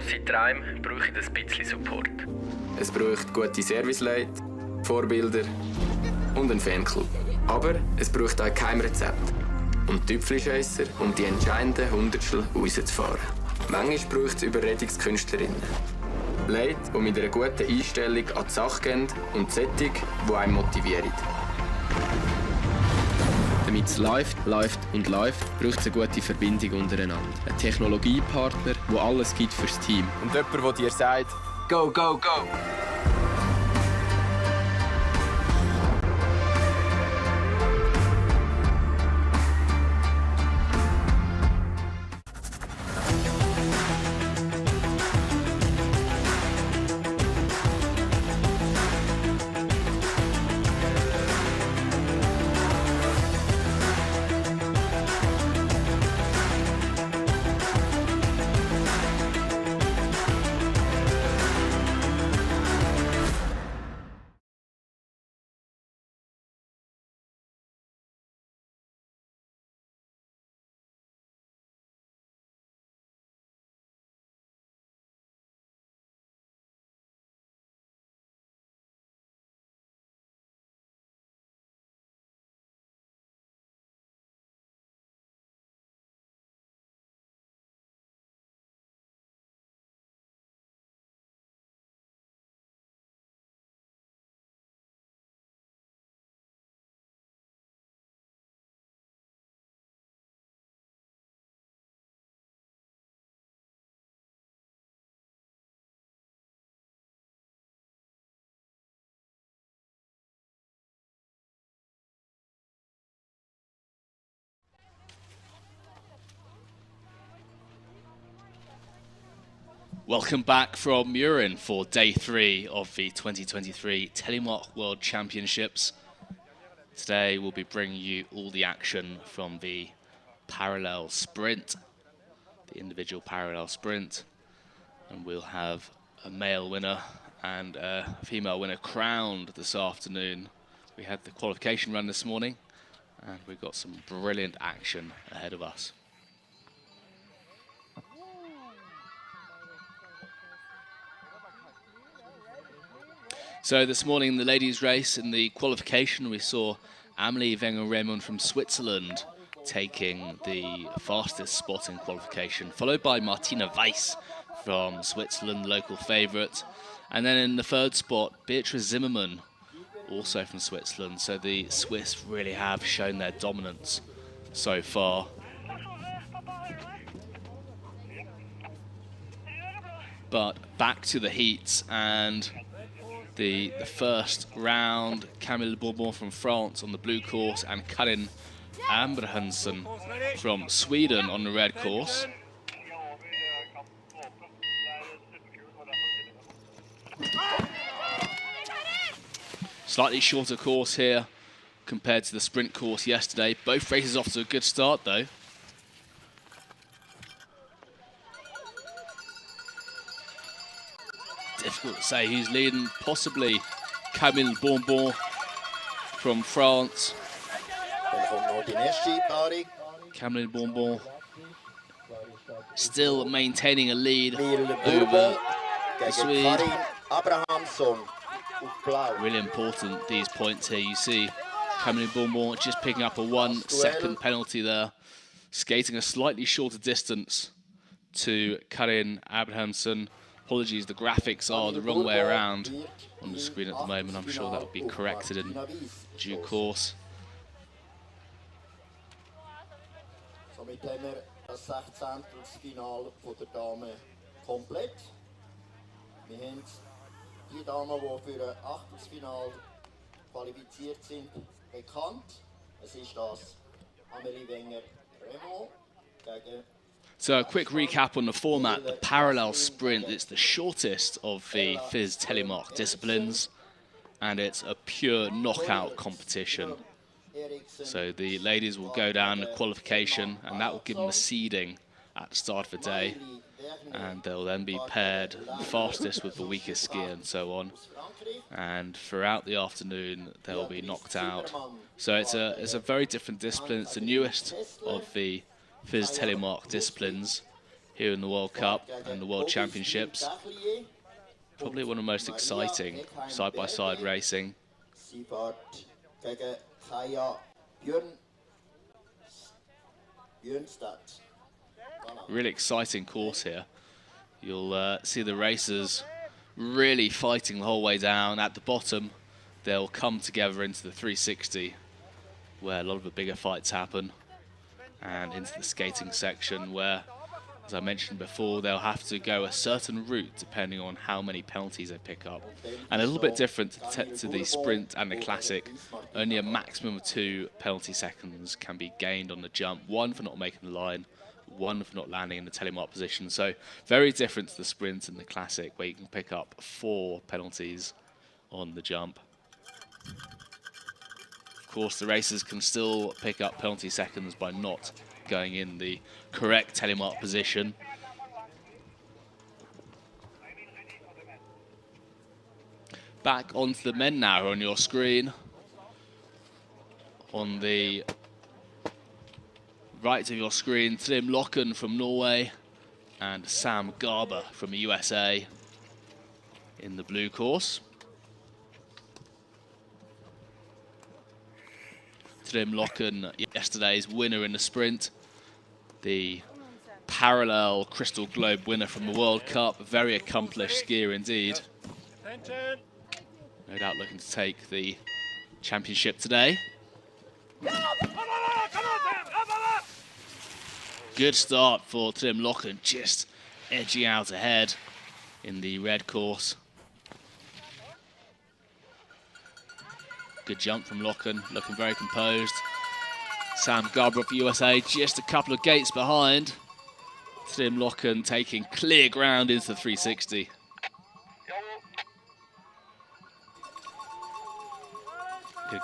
Grosse Träume brauchen ein bisschen Support. Es braucht gute Serviceleute, Vorbilder und einen Fanclub. Aber es braucht auch kein Rezept. Und Tüpfelscheisser, um die entscheidenden Hundertstel rauszufahren. Manchmal braucht es Überredungskünstlerinnen. Leute, die mit einer guten Einstellung an die Sache gehen und Sättig, die einen motivieren. Damit es läuft, braucht es eine gute Verbindung untereinander. Ein Technologiepartner, der alles gibt fürs Team. Und jemand, der dir sagt, go, go, go! Welcome back from Mürren for day 3 of the 2023 Telemark World Championships. Today we'll be bringing you all the action from the parallel sprint, the individual parallel sprint, and we'll have a male winner and a female winner crowned this afternoon. We had the qualification run this morning and we've got some brilliant action ahead of us. So this morning in the ladies' race, in the qualification, we saw Amelie Wenger-Raymond from Switzerland taking the fastest spot in qualification, followed by Martina Weiss from Switzerland, local favourite. And then in the third spot, Beatrice Zimmermann, also from Switzerland. So the Swiss really have shown their dominance so far. But back to the heats, and the first round, Camille Bourbon from France on the blue course and Karin Abrahamsson from Sweden on the red course. Slightly shorter course here compared to the sprint course yesterday. Both races off to a good start though. Difficult to say who's leading, possibly Camille Bourbon from France. Camille Bourbon still maintaining a lead over the Swede. Really important, these points here. You see Camille Bourbon just picking up a 1 second penalty there, skating a slightly shorter distance to Karin Abrahamsson. Apologies, the graphics are the wrong way around on the screen at the moment. I'm sure that will be corrected in due course. Somit haben wir das 16. Final der Damen komplett. Wir haben die Damen, die für ein Achtelfinale qualifiziert sind, bekannt. Es ist das Amelie Wenger-Raymond gegen. So a quick recap on the format. The parallel sprint, it's the shortest of the FIS Telemark disciplines, and it's a pure knockout competition. So the ladies will go down the qualification, and that will give them a seeding at the start of the day, and they'll then be paired the fastest with the weakest skier and so on. And throughout the afternoon, they'll be knocked out. So it's a very different discipline. It's the newest of the FIS Telemark disciplines here in the World Cup and the World Championships. Probably one of the most exciting side-by-side racing. Sie fährt gegen Kaya Björnstad. Really exciting course here. You'll see the racers really fighting the whole way down. At the bottom, they'll come together into the 360, where a lot of the bigger fights happen, and into the skating section, where, as I mentioned before, they'll have to go a certain route depending on how many penalties they pick up. And a little bit different to the sprint and the classic. Only a maximum of 2 penalty seconds can be gained on the jump. 1 for not making the line, 1 for not landing in the telemark position. So very different to the sprint and the classic, where you can pick up 4 penalties on the jump. Of course, the racers can still pick up penalty seconds by not going in the correct telemark position. Back onto the men now on your screen. On the right of your screen, Trym Loken from Norway and Sam Garber from the USA in the blue course. Trym Loken, yesterday's winner in the sprint, the parallel Crystal Globe winner from the World Cup, a very accomplished skier indeed. No doubt looking to take the championship today. Good start for Trym Loken, just edging out ahead in the red course. Good jump from Loken, looking very composed. Sam Garber of the USA just a couple of gates behind. Trym Loken taking clear ground into the 360.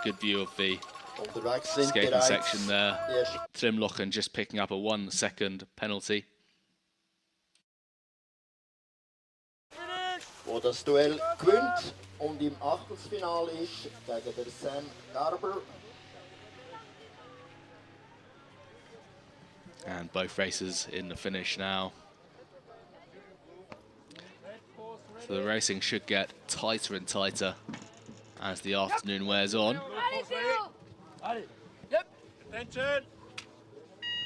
Good view of the skating section there. Trym Loken just picking up a 1 second penalty. Wo das Duell gewinnt und im Achtelfinale ist gegen den Sam Garber. And both racers in the finish now. So the racing should get tighter and tighter as the afternoon wears on.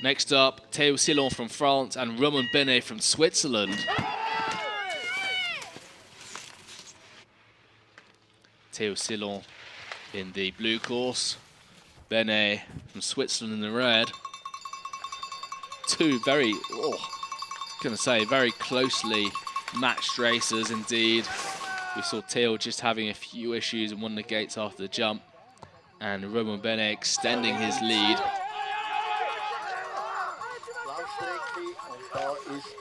Next up, Théo Sillon from France and Romain Benet from Switzerland. Théo Sillon in the blue course, Benet from Switzerland in the red. Two very, very closely matched racers indeed. We saw Théo just having a few issues in one of the gates after the jump, and Romain Benet extending his lead.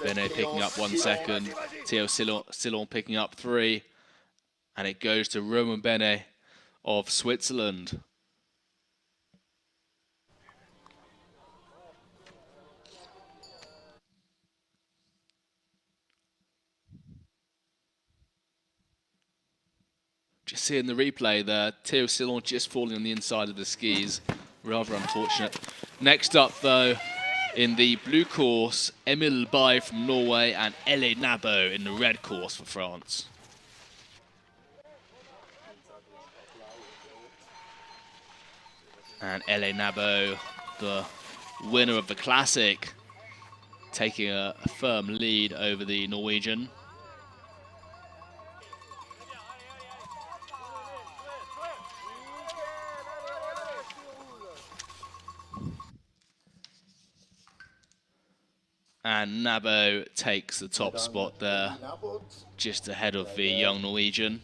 Benet picking up 1 second, Théo Sillon picking up 3, and it goes to Romain Benet of Switzerland. Just seeing the replay there, Théo Sillon just falling on the inside of the skis. Rather unfortunate. Next up, though, in the blue course, Emil Bay from Norway and L.A. Nabo in the red course for France. And L.A. Nabo, the winner of the Classic, taking a firm lead over the Norwegian. And Nabo takes the top spot there, just ahead of the young Norwegian.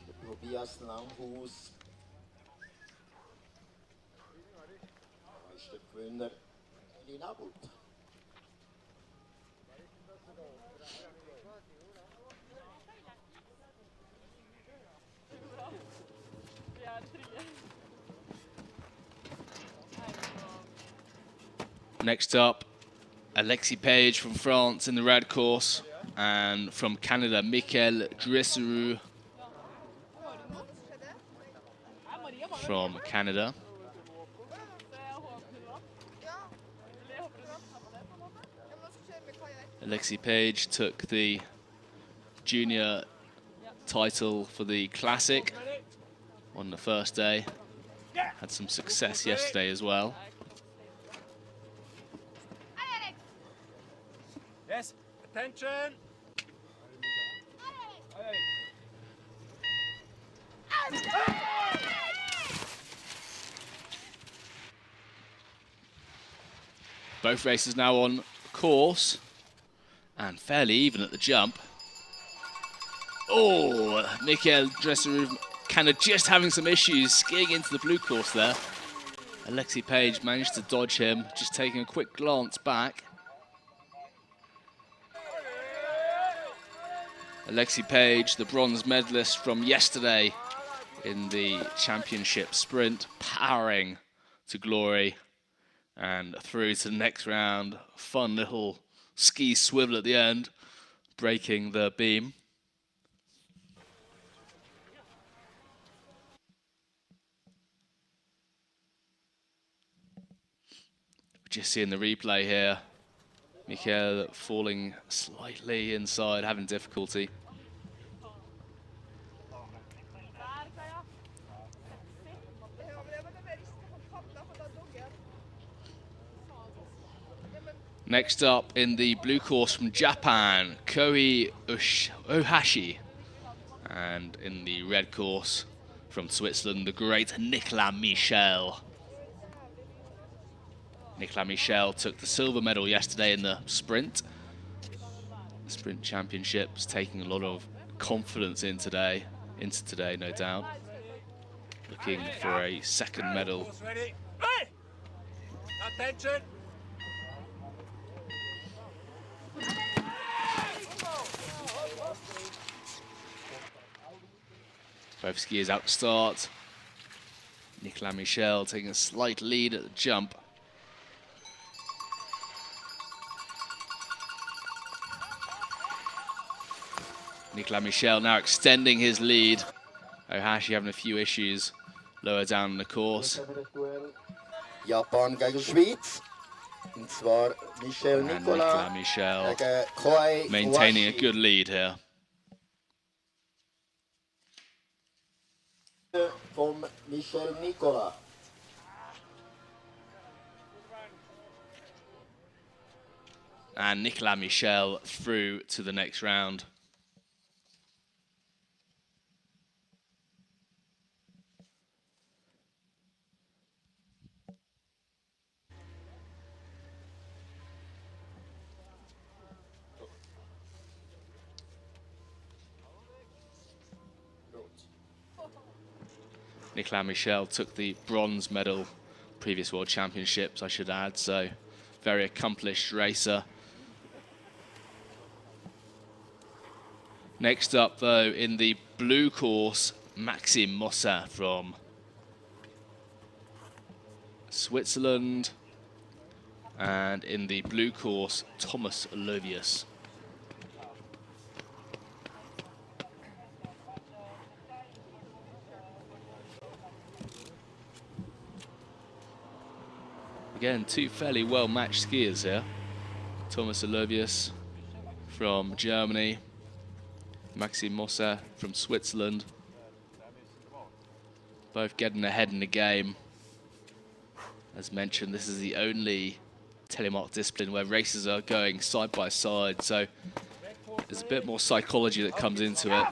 Next up, Alexis Page from France in the red course, and from Canada, Michael Dresseru from Canada. Alexei Page took the junior title for the Classic on the first day. Had some success yesterday as well. Yes, attention. Both races now on course and fairly even at the jump. Oh, Mikhail Dresserov kind of just having some issues skiing into the blue course there. Alexei Page managed to dodge him, just taking a quick glance back. Alexei Page, the bronze medalist from yesterday in the championship sprint, powering to glory and through to the next round. Fun little ski swivel at the end, breaking the beam. Just seeing the replay here. Mikhail falling slightly inside, having difficulty. Next up in the blue course from Japan, Koi Ohashi. And in the red course from Switzerland, the great Nicolas Michel. Nicolas Michel took the silver medal yesterday in the sprint. The sprint championships, taking a lot of confidence into today, no doubt. Looking for a second medal. Attention. Both skiers out to start. Nicolas Michel taking a slight lead at the jump. Nicolas Michel now extending his lead. Ohashi having a few issues lower down in the course. Japan gegen Schweiz. Und zwar Michel And Nicolas Nicolas Michel gegen Koi maintaining a Ohashi. good lead here. Vom Michel Nicolas. And Nicolas Michel through to the next round. Nicolas Michel took the bronze medal previous World Championships, I should add, so very accomplished racer. Next up, though, in the blue course, Maxime Mossa from Switzerland. And in the blue course, Thomas Alovius. Again, two fairly well-matched skiers here. Thomas Alovius from Germany, Maxime Mossa from Switzerland. Both getting ahead in the game. As mentioned, this is the only Telemark discipline where races are going side by side, so there's a bit more psychology that comes into it.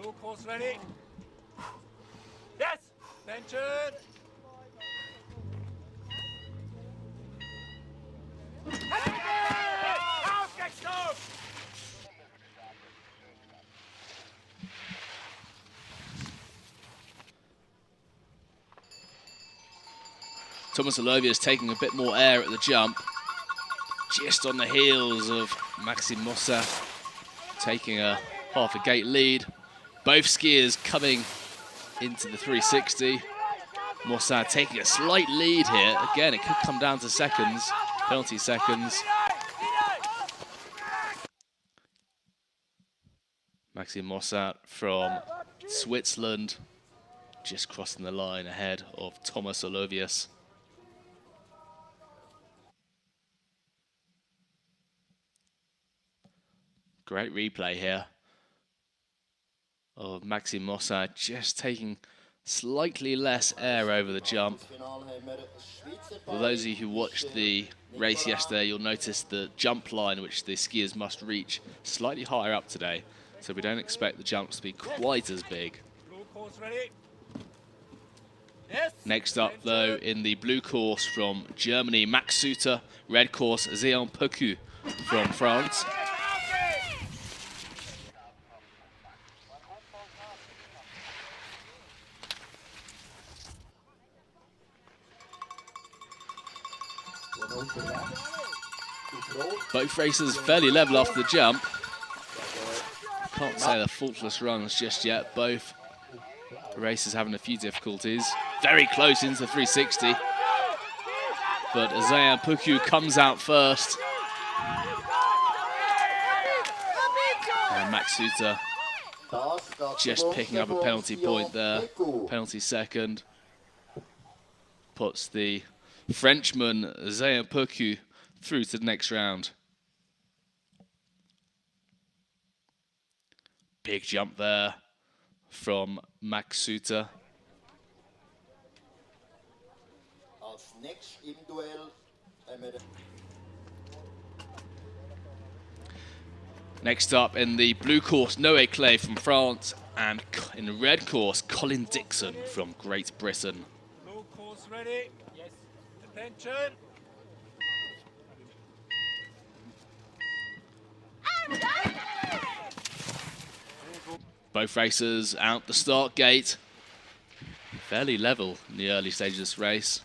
Blue course ready. Yes, attention. Thomas Alovius taking a bit more air at the jump, just on the heels of Maxime Mossa taking a half a gate lead. Both skiers coming into the 360. Mossa taking a slight lead here. Again, it could come down to seconds, penalty seconds. Maxime Mossa from Switzerland just crossing the line ahead of Thomas Alovius. Great replay here of Maxime Mossad just taking slightly less air over the jump. For those of you who watched the race yesterday, you'll notice the jump line which the skiers must reach slightly higher up today. So we don't expect the jumps to be quite as big. Blue course ready. Yes. Next up, though, in the blue course from Germany, Max Suter. Red course, Zéan Pecu from France. Both racers fairly level after the jump. Can't say they're faultless runs just yet. Both racers having a few difficulties. Very close into the 360. But Zéan Pecu comes out first. And Max Suter just picking up a penalty point there. Penalty second. Puts the Frenchman Zéan Pecu through to the next round. Big jump there from Max Suter. Next up in the blue course, Noé Clay from France, and in the red course, Colin Dixon from Great Britain. Blue course ready. Yes. Attention. Both racers out the start gate. Fairly level in the early stages of this race.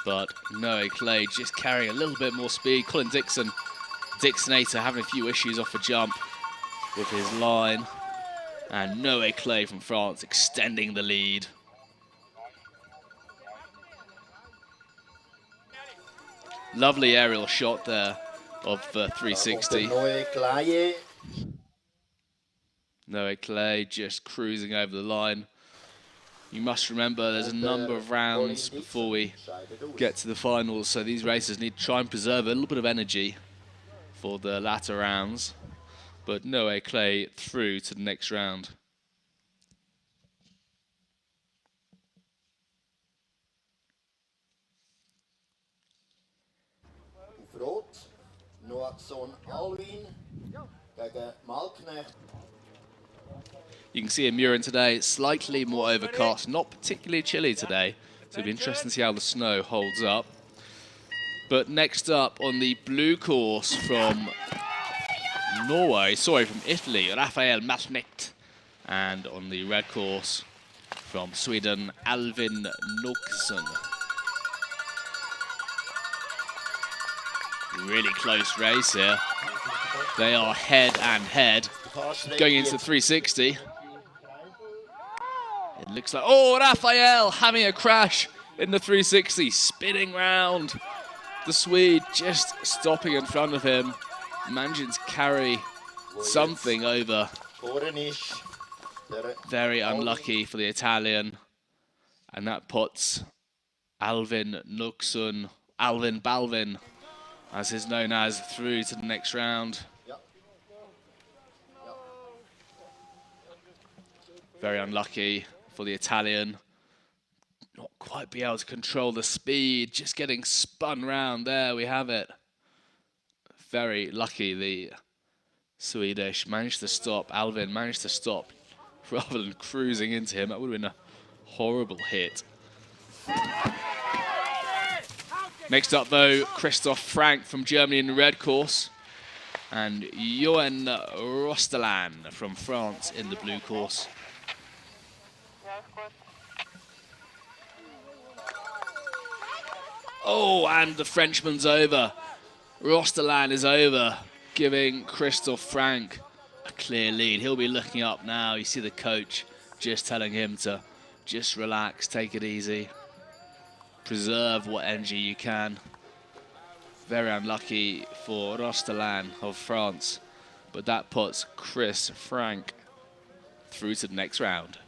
But Noé Clay just carrying a little bit more speed. Colin Dixonator having a few issues off the jump with his line. And Noé Clay from France extending the lead. Lovely aerial shot there of the 360. Noé Clay just cruising over the line. You must remember there's a number of rounds before we get to the finals, so these racers need to try and preserve a little bit of energy for the latter rounds. But Noé Clay through to the next round. You can see in Mürren today, slightly more overcast, not particularly chilly today. So it'll be interesting to see how the snow holds up. But next up on the blue course from from Italy, Rafael Masnecht. And on the red course from Sweden, Alvin Nilsson. Really close race here. They are head and head going into 360. It looks like, oh, Rafael having a crash in the 360, spinning round. The Swede just stopping in front of him, managing to carry something over. Very unlucky for the Italian. And that puts Alvin Balvin, as he's known as, through to the next round. Very unlucky for the Italian. Not quite be able to control the speed, just getting spun round. There we have it. Very lucky the Swedish managed to stop. Alvin managed to stop rather than cruising into him. That would have been a horrible hit. Next up, though, Christoph Frank from Germany in the red course, and Johan Rostelan from France in the blue course. Oh, and the Frenchman's over. Rostelan is over, giving Christoph Frank a clear lead. He'll be looking up now. You see the coach just telling him to just relax, take it easy, preserve what energy you can. Very unlucky for Rostelan of France, but that puts Chris Frank through to the next round.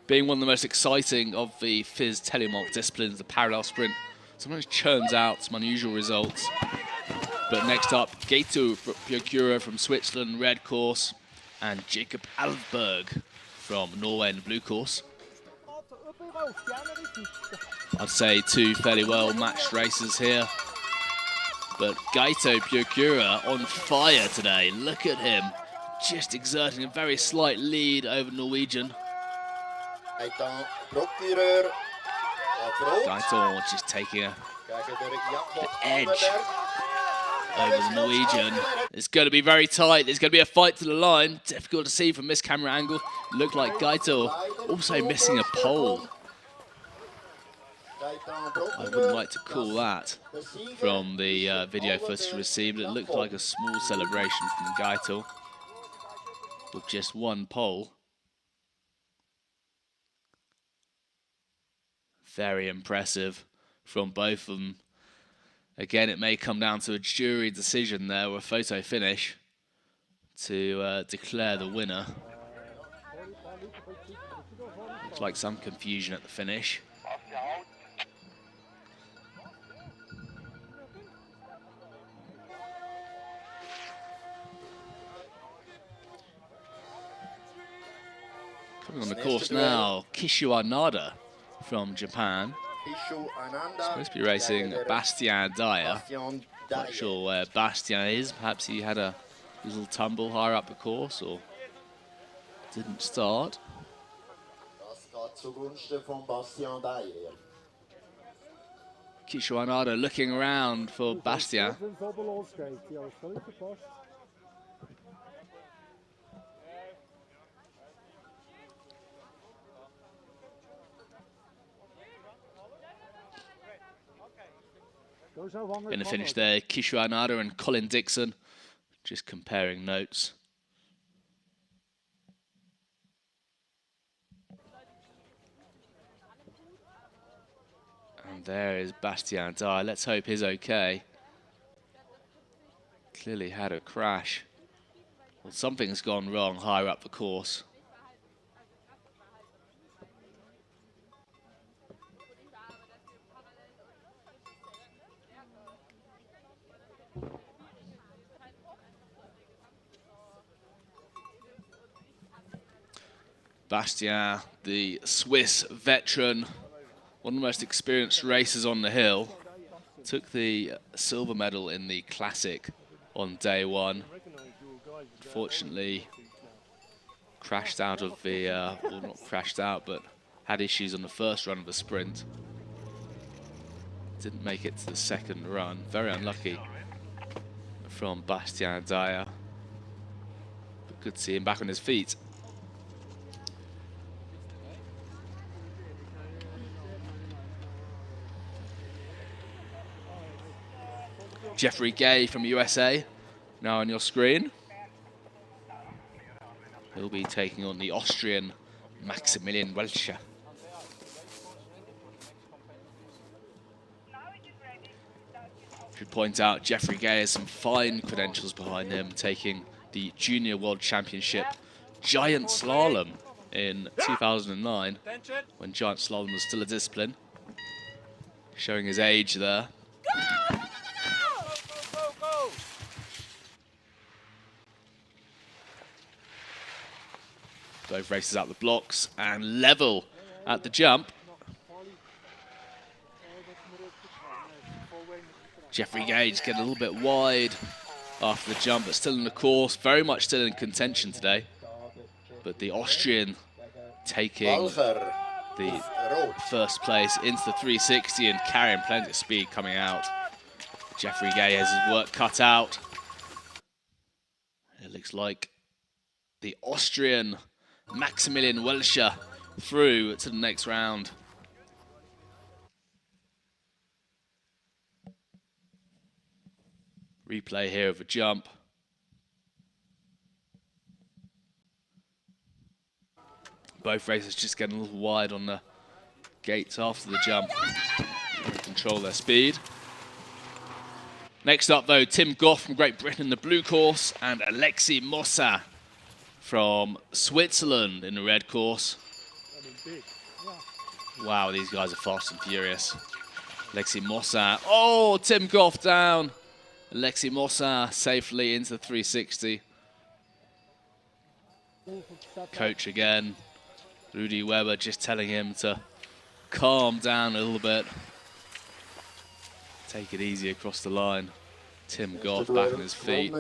being one of the most exciting of the FIS Telemark disciplines, the parallel sprint, sometimes churns out some unusual results. But next up, Gato Björkura from Switzerland, red course, and Jacob Alvberg from Norway in the blue course. I'd say two fairly well matched races here. But Gato Björkura on fire today. Look at him, just exerting a very slight lead over Norwegian. Gato just taking the edge over the Norwegian. It's going to be very tight. It's going to be a fight to the line. Difficult to see from this camera angle. Looked like Gato also missing a pole. I wouldn't like to call that from the video footage received. It looked like a small celebration from Gato with just one pole. Very impressive from both of them. Again, it may come down to a jury decision there or a photo finish to declare the winner. Looks like some confusion at the finish. Coming on the course now, Kishu Anada from Japan. Supposed to be racing Bastien Dayer. Not sure where Bastien is. Perhaps he had a little tumble higher up the course or didn't start. Kishu Anada looking around for Bastien. In the finish there, Kishu Anada and Colin Dixon just comparing notes. And there is Bastien Dayer. Let's hope he's okay. Clearly had a crash. Well, something's gone wrong higher up the course. Bastien, the Swiss veteran, one of the most experienced racers on the hill, took the silver medal in the Classic on day one. Unfortunately, crashed out of the, well, not crashed out, but had issues on the first run of the sprint. Didn't make it to the second run. Very unlucky from Bastien Dayer. But good to see him back on his feet. Jeffrey Gay from USA, now on your screen. He'll be taking on the Austrian Maximilian Welcher. Should point out Jeffrey Gay has some fine credentials behind him, taking the Junior World Championship Giant Slalom in 2009, when Giant Slalom was still a discipline. Showing his age there. Both races out the blocks and level at the jump. Jeffrey Gage getting a little bit wide after the jump, but still in the course, very much still in contention today. But the Austrian taking the first place into the 360 and carrying plenty of speed coming out. Jeffrey Gay has his work cut out. It looks like the Austrian Maximilian Welcher through to the next round. Replay here of a jump. Both racers just getting a little wide on the gates after the jump. Control their speed. Next up though, Tim Goff from Great Britain in the blue course and Alexis Mossa from Switzerland in the red course. Wow, these guys are fast and furious. Alexis Mossa. Oh, Tim Goff down. Alexis Mossa safely into the 360. Coach again. Rudy Weber just telling him to calm down a little bit. Take it easy across the line. Tim Goff back on his feet.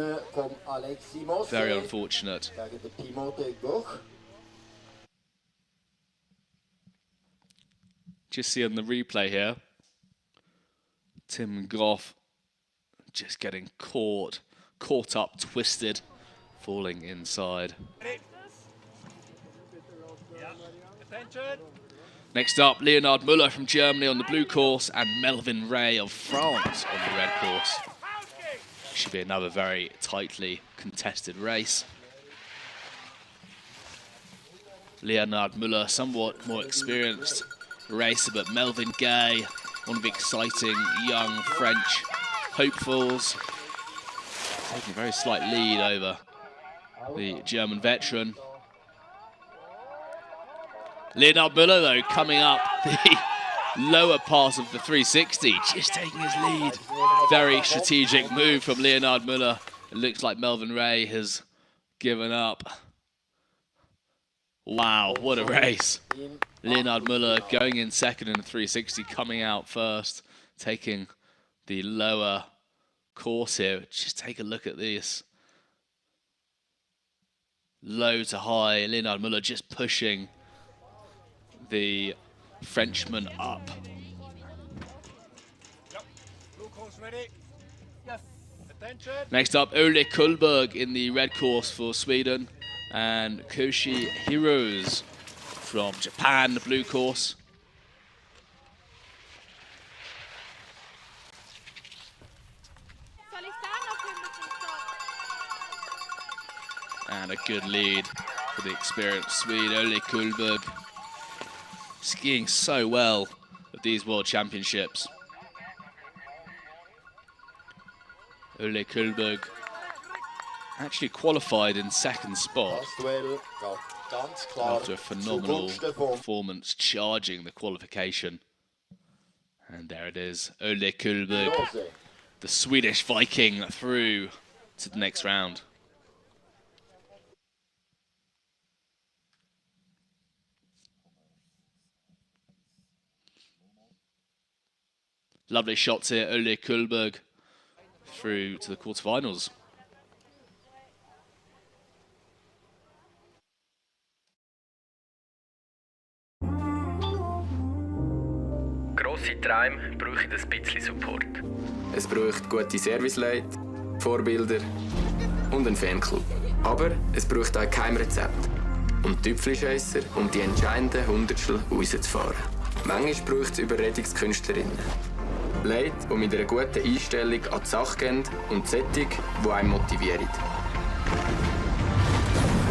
Very unfortunate. Just see on the replay here, Tim Goff just getting caught up, twisted, falling inside. Next up, Leonard Müller from Germany on the blue course and Melvin Ray of France on the red course. Should be another very tightly contested race. Leonard Müller, somewhat more experienced racer, but Melvin Gay, one of the exciting young French hopefuls, taking a very slight lead over the German veteran. Leonard Müller, though, coming up the lower part of the 360, just taking his lead. Very strategic move from Leonard Müller. It looks like Melvin Ray has given up. Wow, what a race. Leonard Müller going in second in the 360, coming out first, taking the lower course here. Just take a look at this. Low to high, Leonard Müller just pushing the Frenchman up. Next up, Ole Kullberg in the red course for Sweden, and Koshi Heroes from Japan, the blue course. And a good lead for the experienced Swede, Ole Kullberg. Skiing so well at these World Championships. Ole Kullberg actually qualified in second spot after a phenomenal performance charging the qualification. And there it is, Ole Kullberg, the Swedish Viking, through to the next round. Lovely shots here, Ole Kullberg through to the quarterfinals. Grosse Träume brauchen ein bisschen Support. Es braucht gute Serviceleute, Vorbilder und einen Fanclub. Aber es braucht auch kein Rezept. Und Tüpfelscheisser, um die entscheidenden Hundertstel rauszufahren. Manchmal braucht es Überredungskünstlerinnen. Leute, die mit einer guten Einstellung an die Sache gehen und Sättig, die einen motivieren.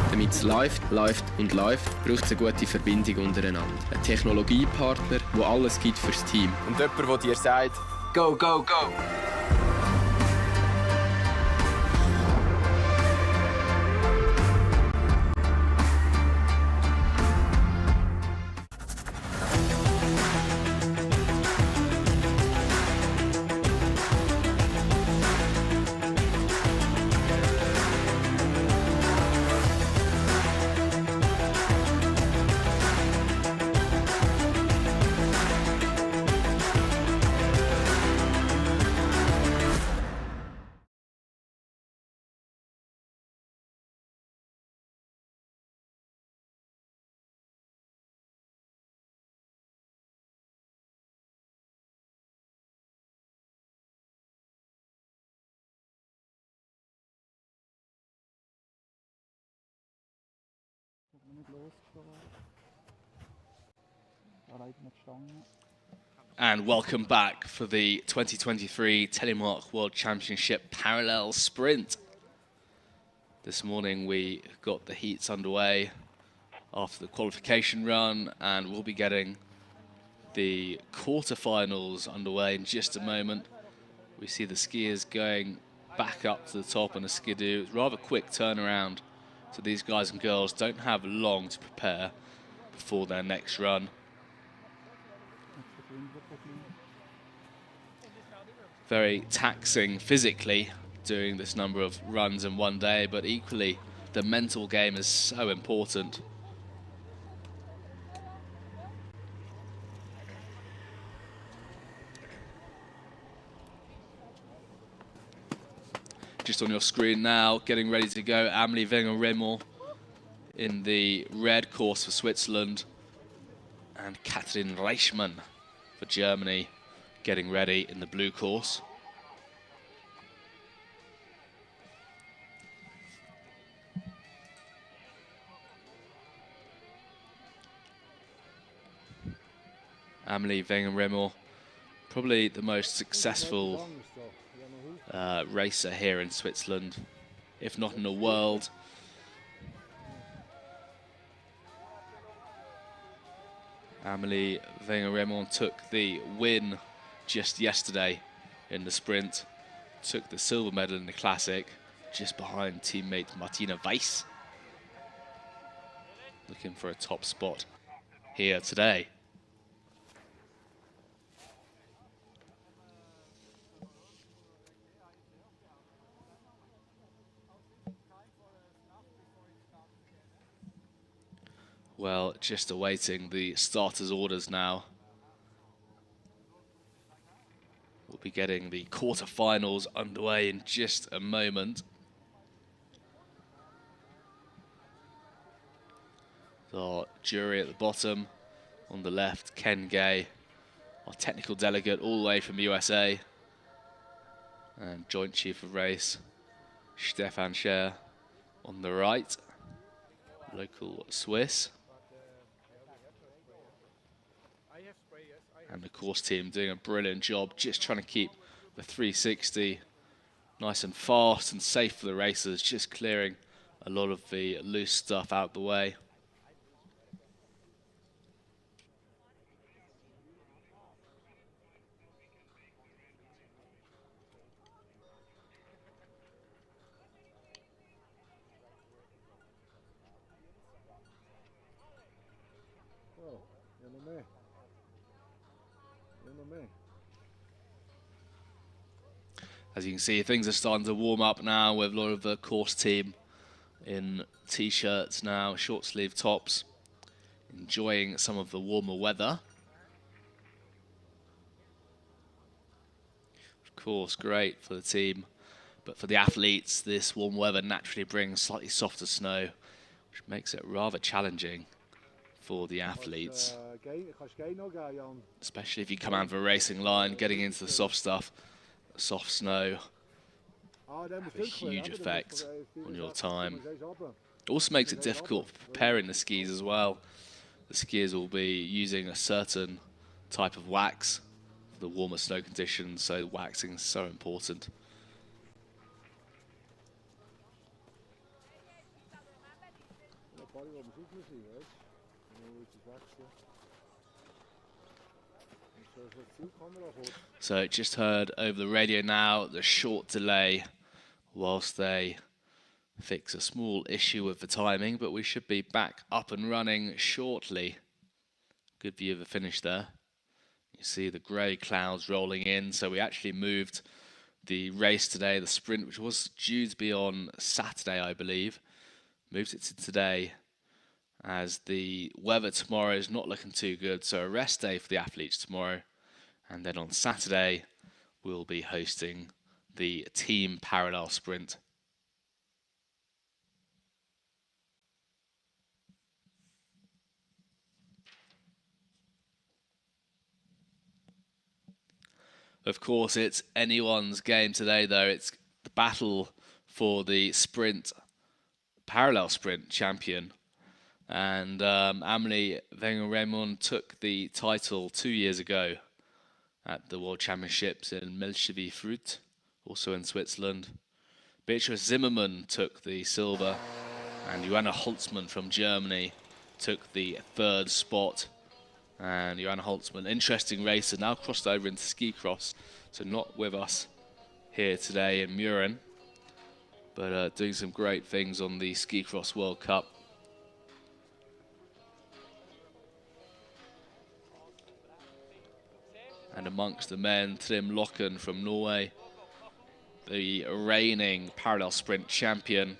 Damit es läuft, braucht es eine gute Verbindung untereinander. Ein Technologiepartner, der alles gibt fürs Team. Und jemand, der dir sagt, go, go, go! And welcome back for the 2023 Telemark World Championship Parallel Sprint. This morning we got the heats underway after the qualification run, and we'll be getting the quarterfinals underway in just a moment. We see the skiers going back up to the top on a skidoo. Rather quick turnaround, so these guys and girls don't have long to prepare for their next run. Very taxing physically doing this number of runs in one day, but equally the mental game is so important. Just on your screen now, getting ready to go, Amelie Wenger-Reymond in the red course for Switzerland, and Katrin Reichmann for Germany getting ready in the blue course. Amelie Wenger-Reymond, probably the most successful racer here in Switzerland, if not in the world. Amelie Wenger-Reymond took the win just yesterday in the sprint, took the silver medal in the classic, just behind teammate Martina Weiss. Looking for a top spot here today. Well, just awaiting the starters' orders now. We'll be getting the quarterfinals underway in just a moment. Our jury at the bottom, on the left, Ken Gay, our technical delegate all the way from the USA, and joint chief of race, Stefan Scher, on the right, local Swiss. And the course team doing a brilliant job, just trying to keep the 360 nice and fast and safe for the racers, just clearing a lot of the loose stuff out the way. As you can see, things are starting to warm up now with a lot of the course team in t-shirts now, short sleeve tops, enjoying some of the warmer weather. Of course, great for the team, but for the athletes, this warm weather naturally brings slightly softer snow, which makes it rather challenging for the athletes. Especially if you come out of a racing line, getting into the soft stuff. Soft snow have a huge effect on your time. It also makes it difficult for preparing the skis as well. The skiers will be using a certain type of wax for the warmer snow conditions, so waxing is so important. So just heard over the radio now the short delay whilst they fix a small issue with the timing, but we should be back up and running shortly. Good view of the finish there. You see the grey clouds rolling in, so we actually moved the race today, the sprint, which was due to be on Saturday, I believe. Moved it to today as the weather tomorrow is not looking too good, so a rest day for the athletes tomorrow. And then on Saturday, we'll be hosting the team parallel sprint. Of course, it's anyone's game today, though. It's the battle for the sprint, parallel sprint champion. And Amelie Wenger-Reymond took the title 2 years ago at the World Championships in Melchevie-Fruth, also in Switzerland. Beatrice Zimmermann took the silver, and Joanna Holzmann from Germany took the third spot. And Joanna Holzmann, interesting racer, now crossed over into ski cross, so not with us here today in Mürren, but doing some great things on the Ski Cross World Cup. And amongst the men, Trym Loken from Norway, the reigning parallel sprint champion,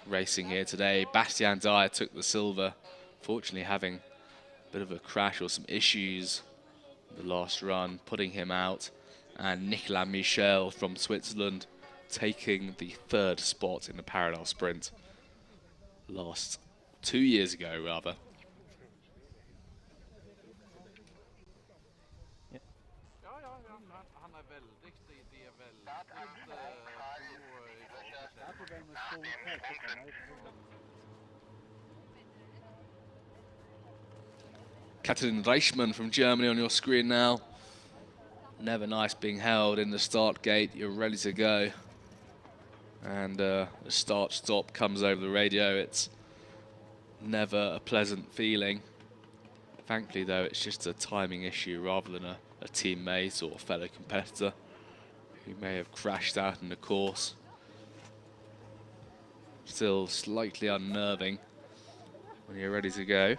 racing here today. Bastian Dyer took the silver, fortunately having a bit of a crash or some issues in the last run, putting him out. And Nicolas Michel from Switzerland taking the 3rd spot in the parallel sprint. Last 2 years ago, rather. Katrin Reichmann from Germany on your screen now. Never nice being held in the start gate. You're ready to go. And the start-stop comes over the radio. It's never a pleasant feeling. Thankfully, though, it's just a timing issue rather than a teammate or a fellow competitor who may have crashed out in the course. Still slightly unnerving when you're ready to go.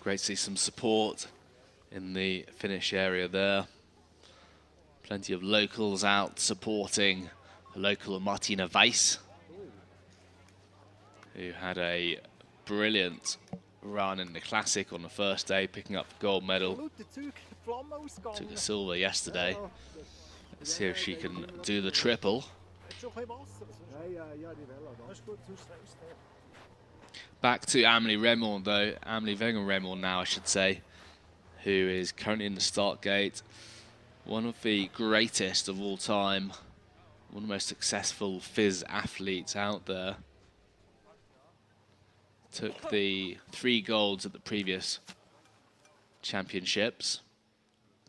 Great to see some support in the finish area there. Plenty of locals out supporting a local Martina Weiss, who had a brilliant run in the Classic on the first day, picking up the gold medal. Took a silver yesterday. Let's see if she can do the triple. Back to Amelie Reymond though, Amelie Wenger-Reymond now I should say, who is currently in the start gate. One of the greatest of all time, one of the most successful FIS athletes out there. Took the 3 golds at the previous championships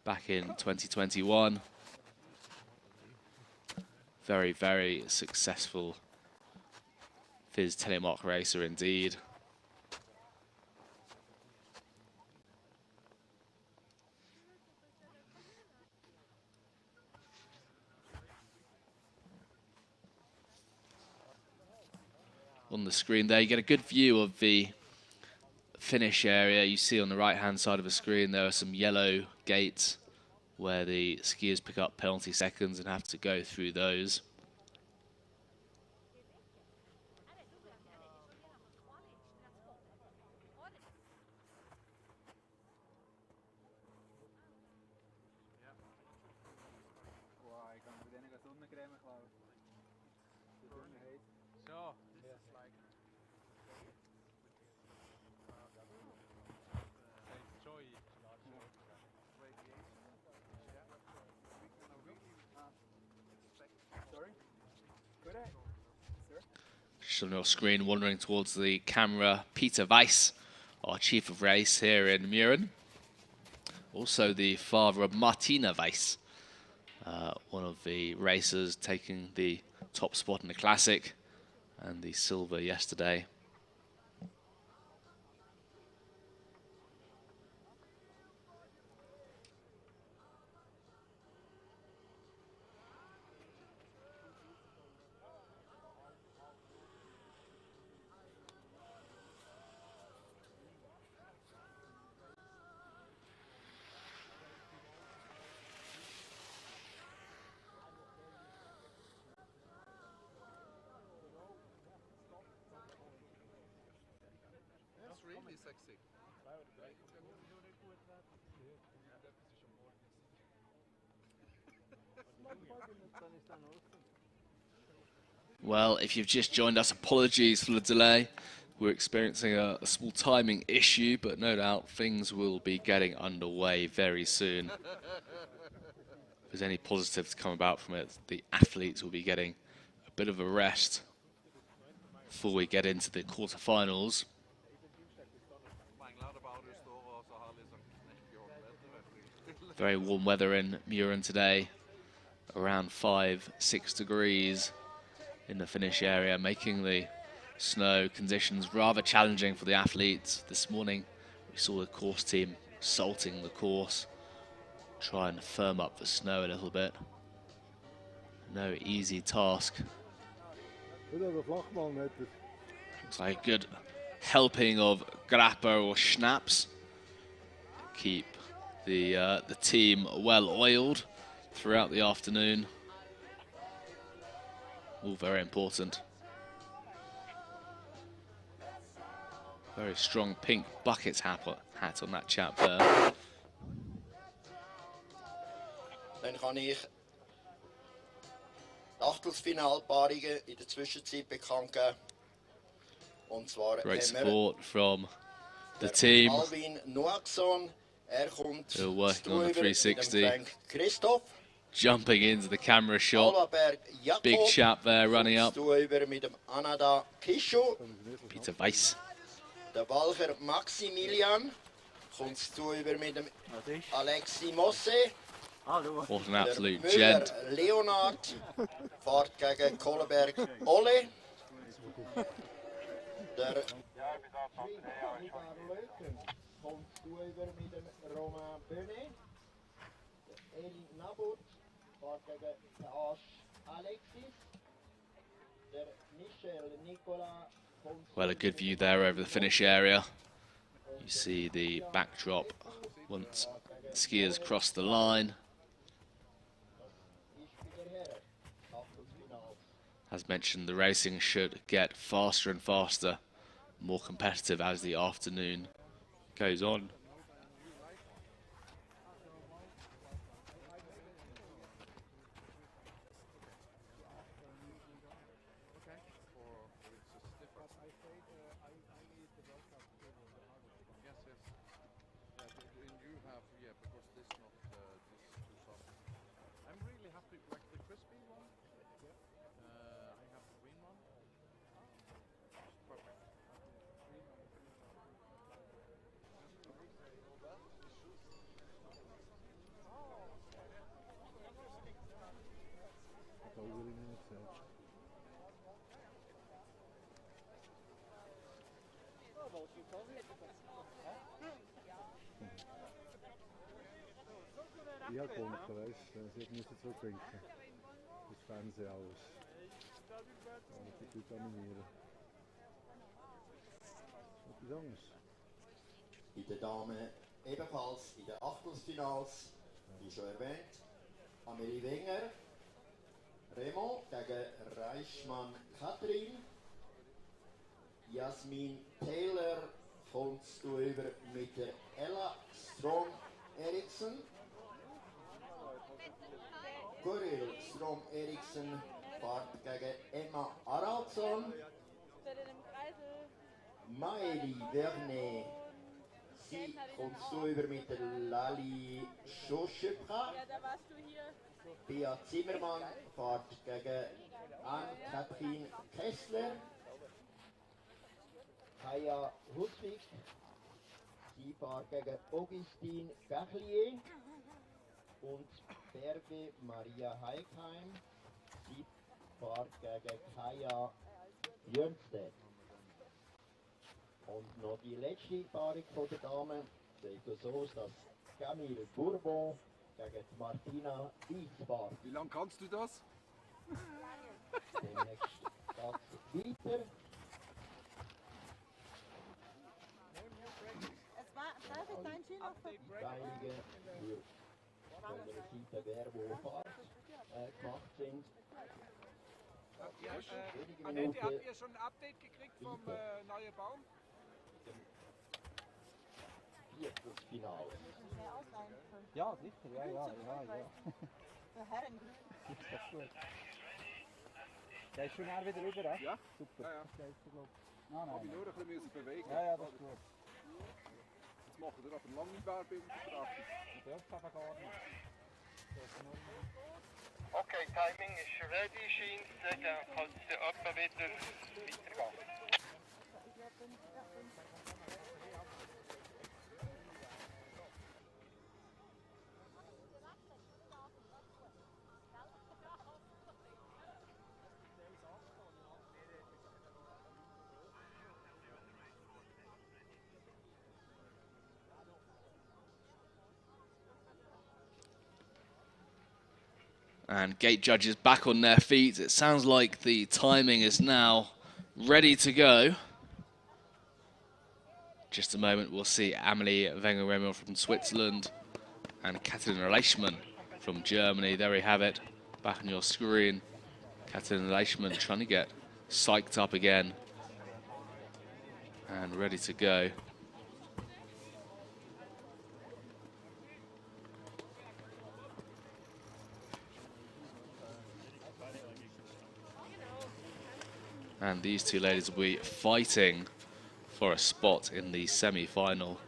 back in 2021. Very, very successful FIS Telemark racer indeed. On the screen there, you get a good view of the finish area. You see on the right-hand side of the screen there are some yellow gates where the skiers pick up penalty seconds and have to go through those. Just on your screen, wandering towards the camera, Peter Weiss, our chief of race here in Mürren. Also the father of Martina Weiss, one of the racers taking the top spot in the Classic and the silver yesterday. Well, if you've just joined us, apologies for the delay. We're experiencing a small timing issue, but no doubt things will be getting underway very soon. If there's any positives to come about from it, the athletes will be getting a bit of a rest before we get into the quarterfinals. Very warm weather in Mürren today, around 5-6 degrees in the finish area, making the snow conditions rather challenging for the athletes. This morning we saw the course team salting the course, try and firm up the snow a little bit. No easy task. Looks like a good helping of grappa or schnapps. Keep the team well oiled throughout the afternoon. All very important. Very strong pink bucket hat on that chap there. Dann kann ich die Achtelfinalpaarungen in der Zwischenzeit bekannt geben. Und zwar Great haben wir support from the team Alvin Noaxon. Kommt who are working on the 360. Frank Christoph. Jumping into the camera shot. Alvaberg Jakob. Big chap there running up. Mit dem Anada Kischu. Peter Weiss. Der Walcher Maximilian. Kommt über mit dem Alexi Mosse. What an absolute der gent. Leonard. Fahrt gegen Kohlenberg Ole. Der kommt über mit dem Romain Böne. Der Elin Nabut fährt gegen Tash Alexis. Der Michel Nicolas kommt. Well, a good view there over the finish area. You see the backdrop once skiers cross the line. As mentioned, the racing should get faster and faster, more competitive as the afternoon goes on. Ja, Punkte, weißt du, sie müssen zurückwinken. Das Fernsehen alles. Ja, die gut animieren. Etwas anderes. In den Damen ebenfalls in den Achtelfinals, wie schon erwähnt, Amelie Wenger, Raymond gegen Reichmann Katrin, Jasmin Taylor kommt über mit der Ella Strom Eriksen. Corinne Strom Eriksen fährt gegen Emma Araldsson. Maëlie Vernet, sie kommt über mit der Lali Schoschepra. Bea Zimmermann fährt gegen Anne-Kathrin Kessler. Kaya Husvik, sie fährt gegen Augustine Gachlier. Und Berge Maria Heikheim, sie fährt gegen Kaya Jönstedt. Und noch die letzte Paarung von der Damen sieht so aus, dass Camille Bourbon gegen Martina Dietz fährt. Wie lange kannst du das? Demnächst geht es weiter. Einige von der Seite, wer wo Fahrt gemacht sind. Annette, habt ihr schon ein Update gekriegt vom neuen Baum? Viertelfinale. Ja, sicher, ja. Das ist gut. Der ist schon wieder rüber, eh? Ja. Super. Ja, ja. Nein. Habe ich nur ein bisschen bewegen. Ja, das ist gut. Jetzt machen wir aber lange Werbeunterbrechung. Ich darf einfach gar nicht. Okay, Timing ist ready, scheint. Dann kann es etwa wieder weitergehen. And gate judges back on their feet. It sounds like the timing is now ready to go. Just a moment, we'll see Amelie Wenger-Remmel from Switzerland and Katharina Leishman from Germany. There we have it, back on your screen. Katharina Leishman trying to get psyched up again and ready to go. And these two ladies will be fighting for a spot in the semi-final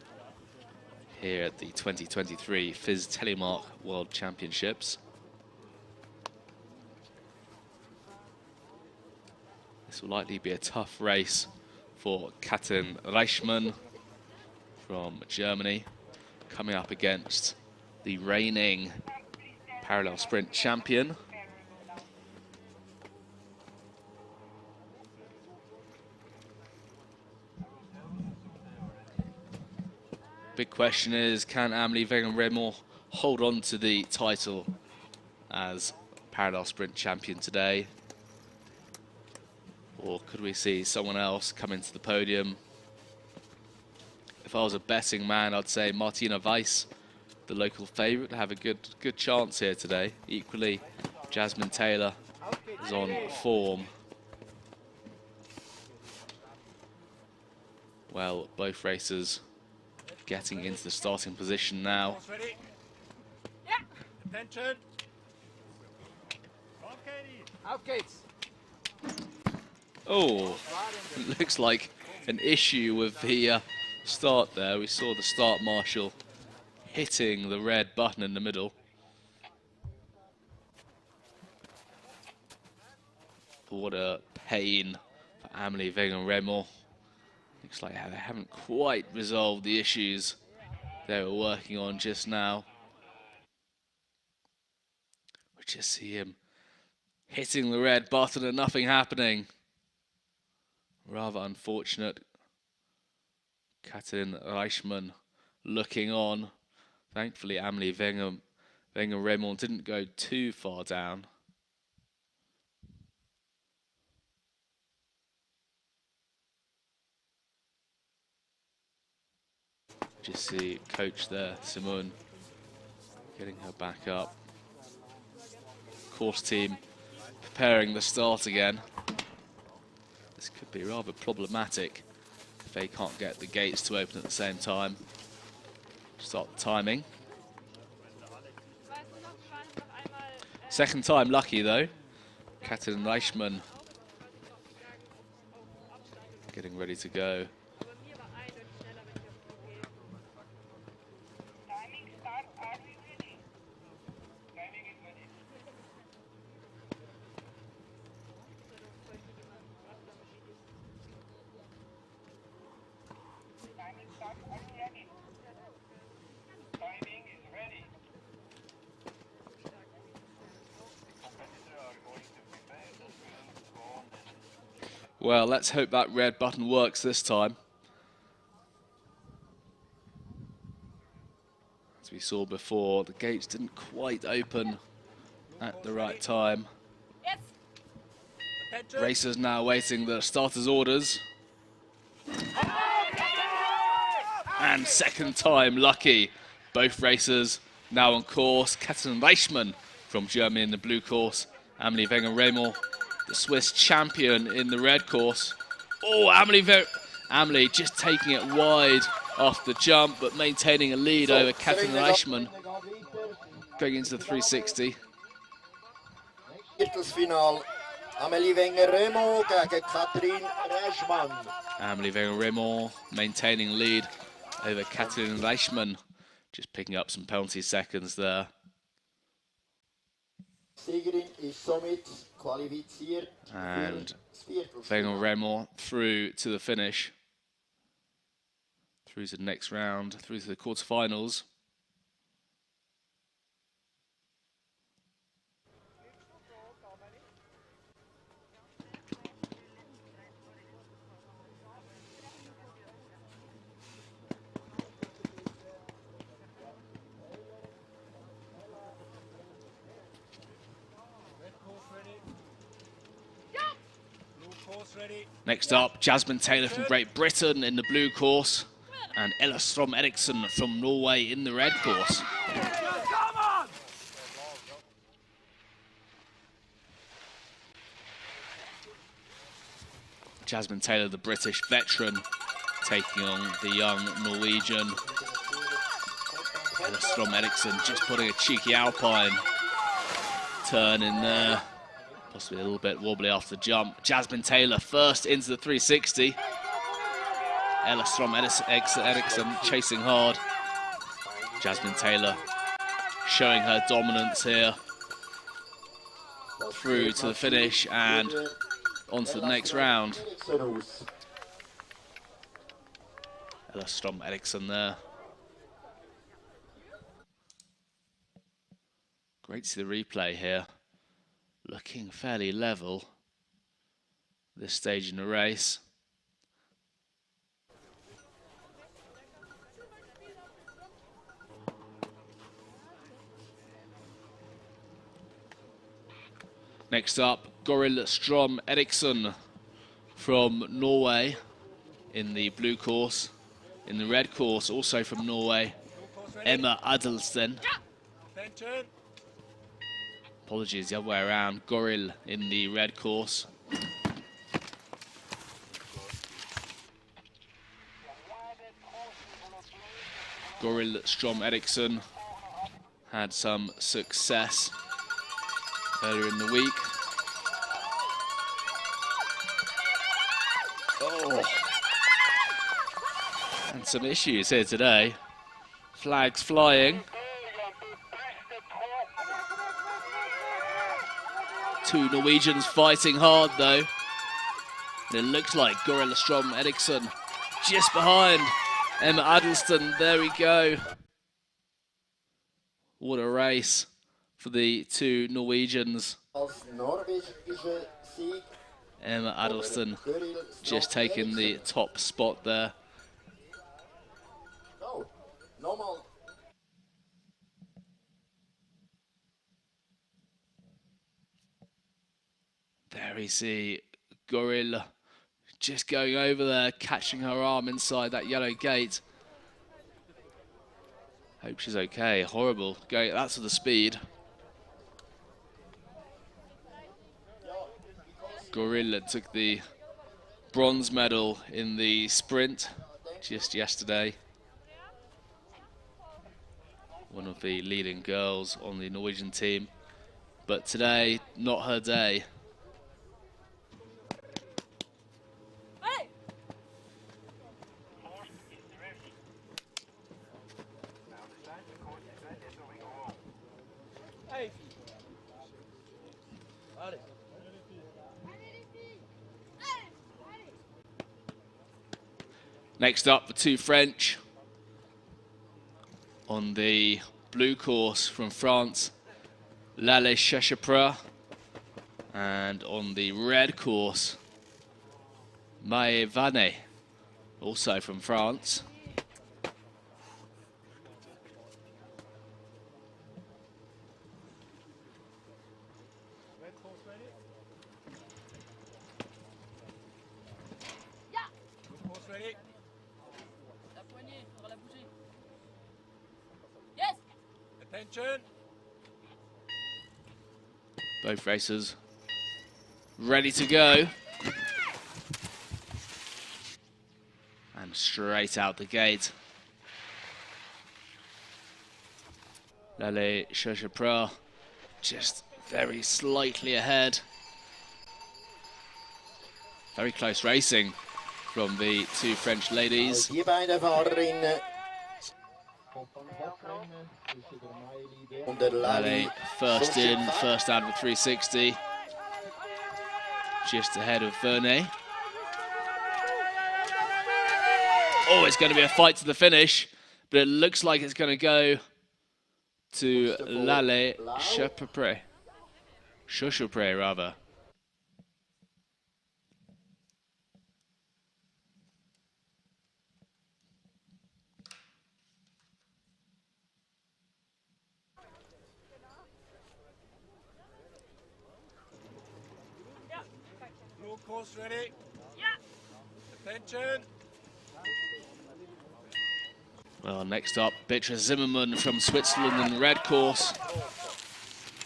here at the 2023 FIS Telemark World Championships. This will likely be a tough race for Katrin Reichmann from Germany, coming up against the reigning parallel sprint champion. Big question is, can Amelie Wenger-Remmel hold on to the title as parallel sprint champion today? Or could we see someone else come into the podium? If I was a betting man, I'd say Martina Weiss, the local favourite, have a good chance here today. Equally, Jasmine Taylor is on form. Well, both racers getting into the starting position now. Attention. Auf geht's. Oh, looks like an issue with the start there. We saw the start marshal hitting the red button in the middle. What a pain for Amelie Wenger-Remmel. Looks like they haven't quite resolved the issues they were working on just now. We just see him hitting the red button and nothing happening. Rather unfortunate. Katrin Reichmann looking on. Thankfully, Amelie Wenger-Remmel didn't go too far down. Just see coach there, Simone, getting her back up. Course team preparing the start again. This could be rather problematic if they can't get the gates to open at the same time. Start the timing. Second time lucky though. Katrin Reichmann getting ready to go. Well, let's hope that red button works this time. As we saw before, the gates didn't quite open at the right time. Yes. Attention. Racers now awaiting the starters' orders. And second time lucky. Both racers now on course. Katrin Reichmann from Germany in the blue course. Amelie Wenger-Remmel, the Swiss champion, in the red course. Oh, Amelie just taking it wide off the jump, but maintaining a lead over Katrin Reichmann. Going into the 360. Viertelfinal. Amelie Wenger-Remmel gegen Katrin Reichmann. Amelie Wenger-Remmel maintaining lead over Katrin Reichmann. Just picking up some penalty seconds there. Siegerin ist somit qualifiziert And für Wenger-Remmel through to the finish. Through to the next round, through to the quarterfinals. Next up, Jasmine Taylor from Great Britain in the blue course, and Ella Strom Eriksson from Norway in the red course. Jasmine Taylor, the British veteran, taking on the young Norwegian. Ella Strom Eriksson just putting a cheeky alpine turn in there. Possibly a little bit wobbly after the jump. Jasmine Taylor first into the 360. Ella Strom Eriksson chasing hard. Jasmine Taylor showing her dominance here. Through to the finish and on to the next round. Ella Strom Eriksson there. Great to see the replay here. Looking fairly level this stage in the race. Next up, Goril Strom Eriksson from Norway in the blue course. In the red course, also from Norway, Emma Adelsten. Apologies, the other way around. Goril in the red course. Goril Strom Eriksson had some success earlier in the week. Oh. And some issues here today. Flags flying. Two Norwegians fighting hard though. And it looks like Goril Strom Eriksson just behind Emma Adelsten. There we go. What a race for the two Norwegians. Emma Adelsten just taking the top spot there. There we see Goril just going over there, catching her arm inside that yellow gate. Hope she's okay. Horrible going at that sort of speed. Goril took the bronze medal in the sprint just yesterday. One of the leading girls on the Norwegian team. But today, not her day. Next up, the two French on the blue course from France, Lale Chachapra, and on the red course, Mae Vane, also from France. Both racers ready to go. And straight out the gate. Lale Chachapra just very slightly ahead. Very close racing from the two French ladies. Lale first in, first out of the 360. Just ahead of Vernay. Oh, it's going to be a fight to the finish, but it looks like it's going to go to Lale Chachapra rather. Course ready. Attention. Well, next up, Beatrice Zimmermann from Switzerland in the red course.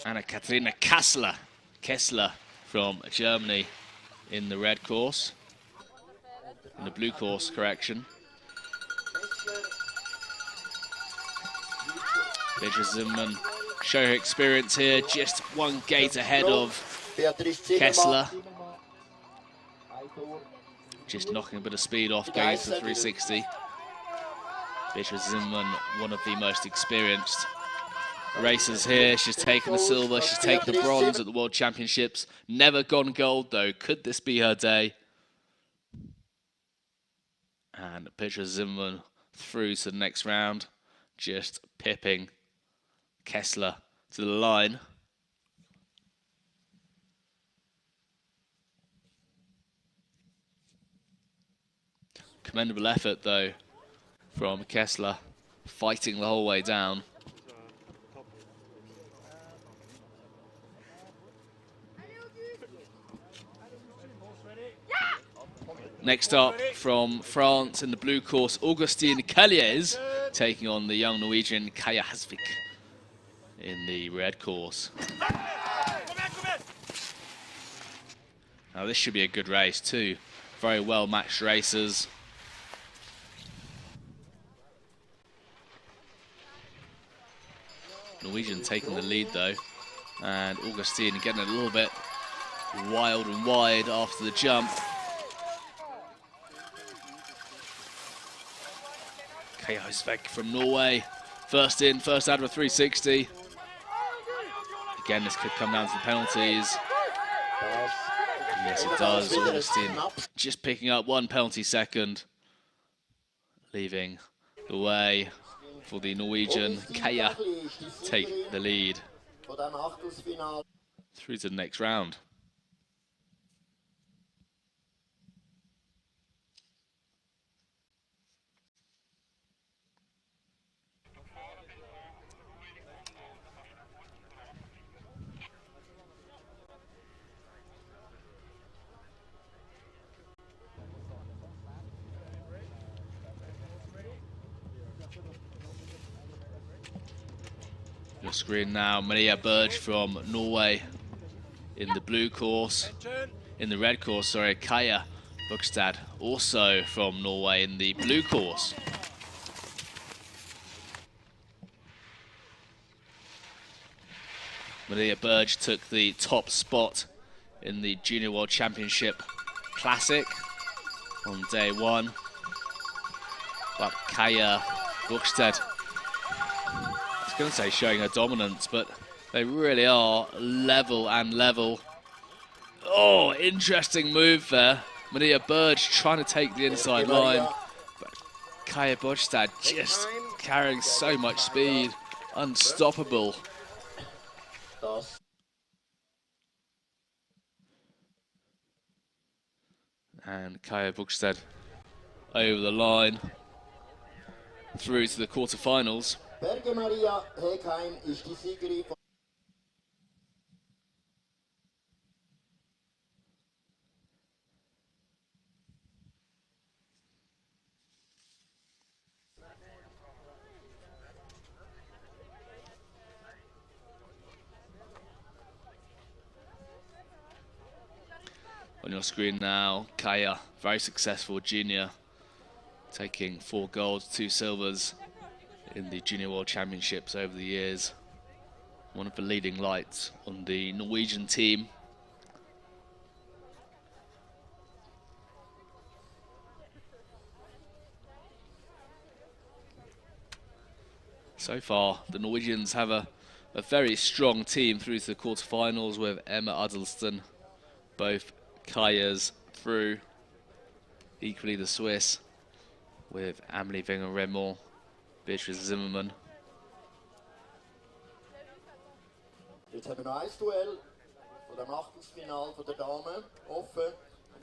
Anna-Katharina Kessler from Germany in the red course. In the blue course, correction. Beatrice Zimmermann show her experience here, just one gate ahead of Kessler. Just knocking a bit of speed off, going into the 360. Beatrice Zimmermann, one of the most experienced racers here. She's taken the silver, she's taken the bronze at the World Championships. Never gone gold though. Could this be her day? And Beatrice Zimmermann through to the next round, just pipping Kessler to the line. Commendable effort though from Kessler, fighting the whole way down. Next up from France in the blue course, Augustine Calliez taking on the young Norwegian Kaja Hasvik in the red course. Now this should be a good race too. Very well matched racers. Norwegian taking the lead though, and Augustine getting a little bit wild and wide after the jump. Kaja Hasvik from Norway, first in, first out of a 360. Again, this could come down to the penalties. Yes, it does. Augustine just picking up one penalty second, leaving the way for the Norwegian. Kaja take the lead through to the next round. Your screen now, Maria Berg from Norway in the blue course. In the red course, sorry, Kaja Bukstad also from Norway in the blue course. Maria Berg took the top spot in the Junior World Championship Classic on day one. But Kaja Bukstad, I was going to say showing her dominance, but they really are level and level. Oh, interesting move there. Maria Berg trying to take the inside line, but Kaja Bukstad just carrying so much speed, unstoppable. And Kaja Bukstad over the line, through to the quarterfinals. Berge Maria Hegheim ist die Siegerin von On your screen now, Kaja, very successful junior, taking 4 golds, 2 silvers in the Junior World Championships over the years. One of the leading lights on the Norwegian team. So far, the Norwegians have a very strong team through to the quarterfinals with Emma Adelston, both Kajas through. Equally the Swiss with Amelie Wenger-Reymond, Beatrice Zimmermann. Jetzt haben wir noch ein Duell von dem Achtelfinale von der Damen offen.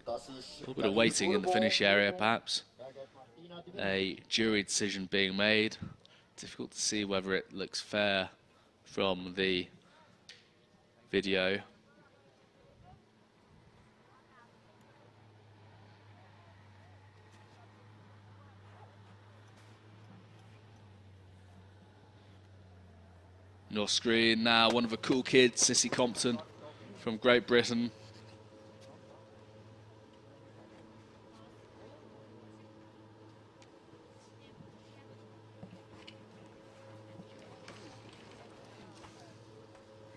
Das ist A little bit of waiting in the finish area, perhaps. A jury decision being made. Difficult to see whether it looks fair from the video. On your screen now, one of the cool kids, Sissy Compton from Great Britain.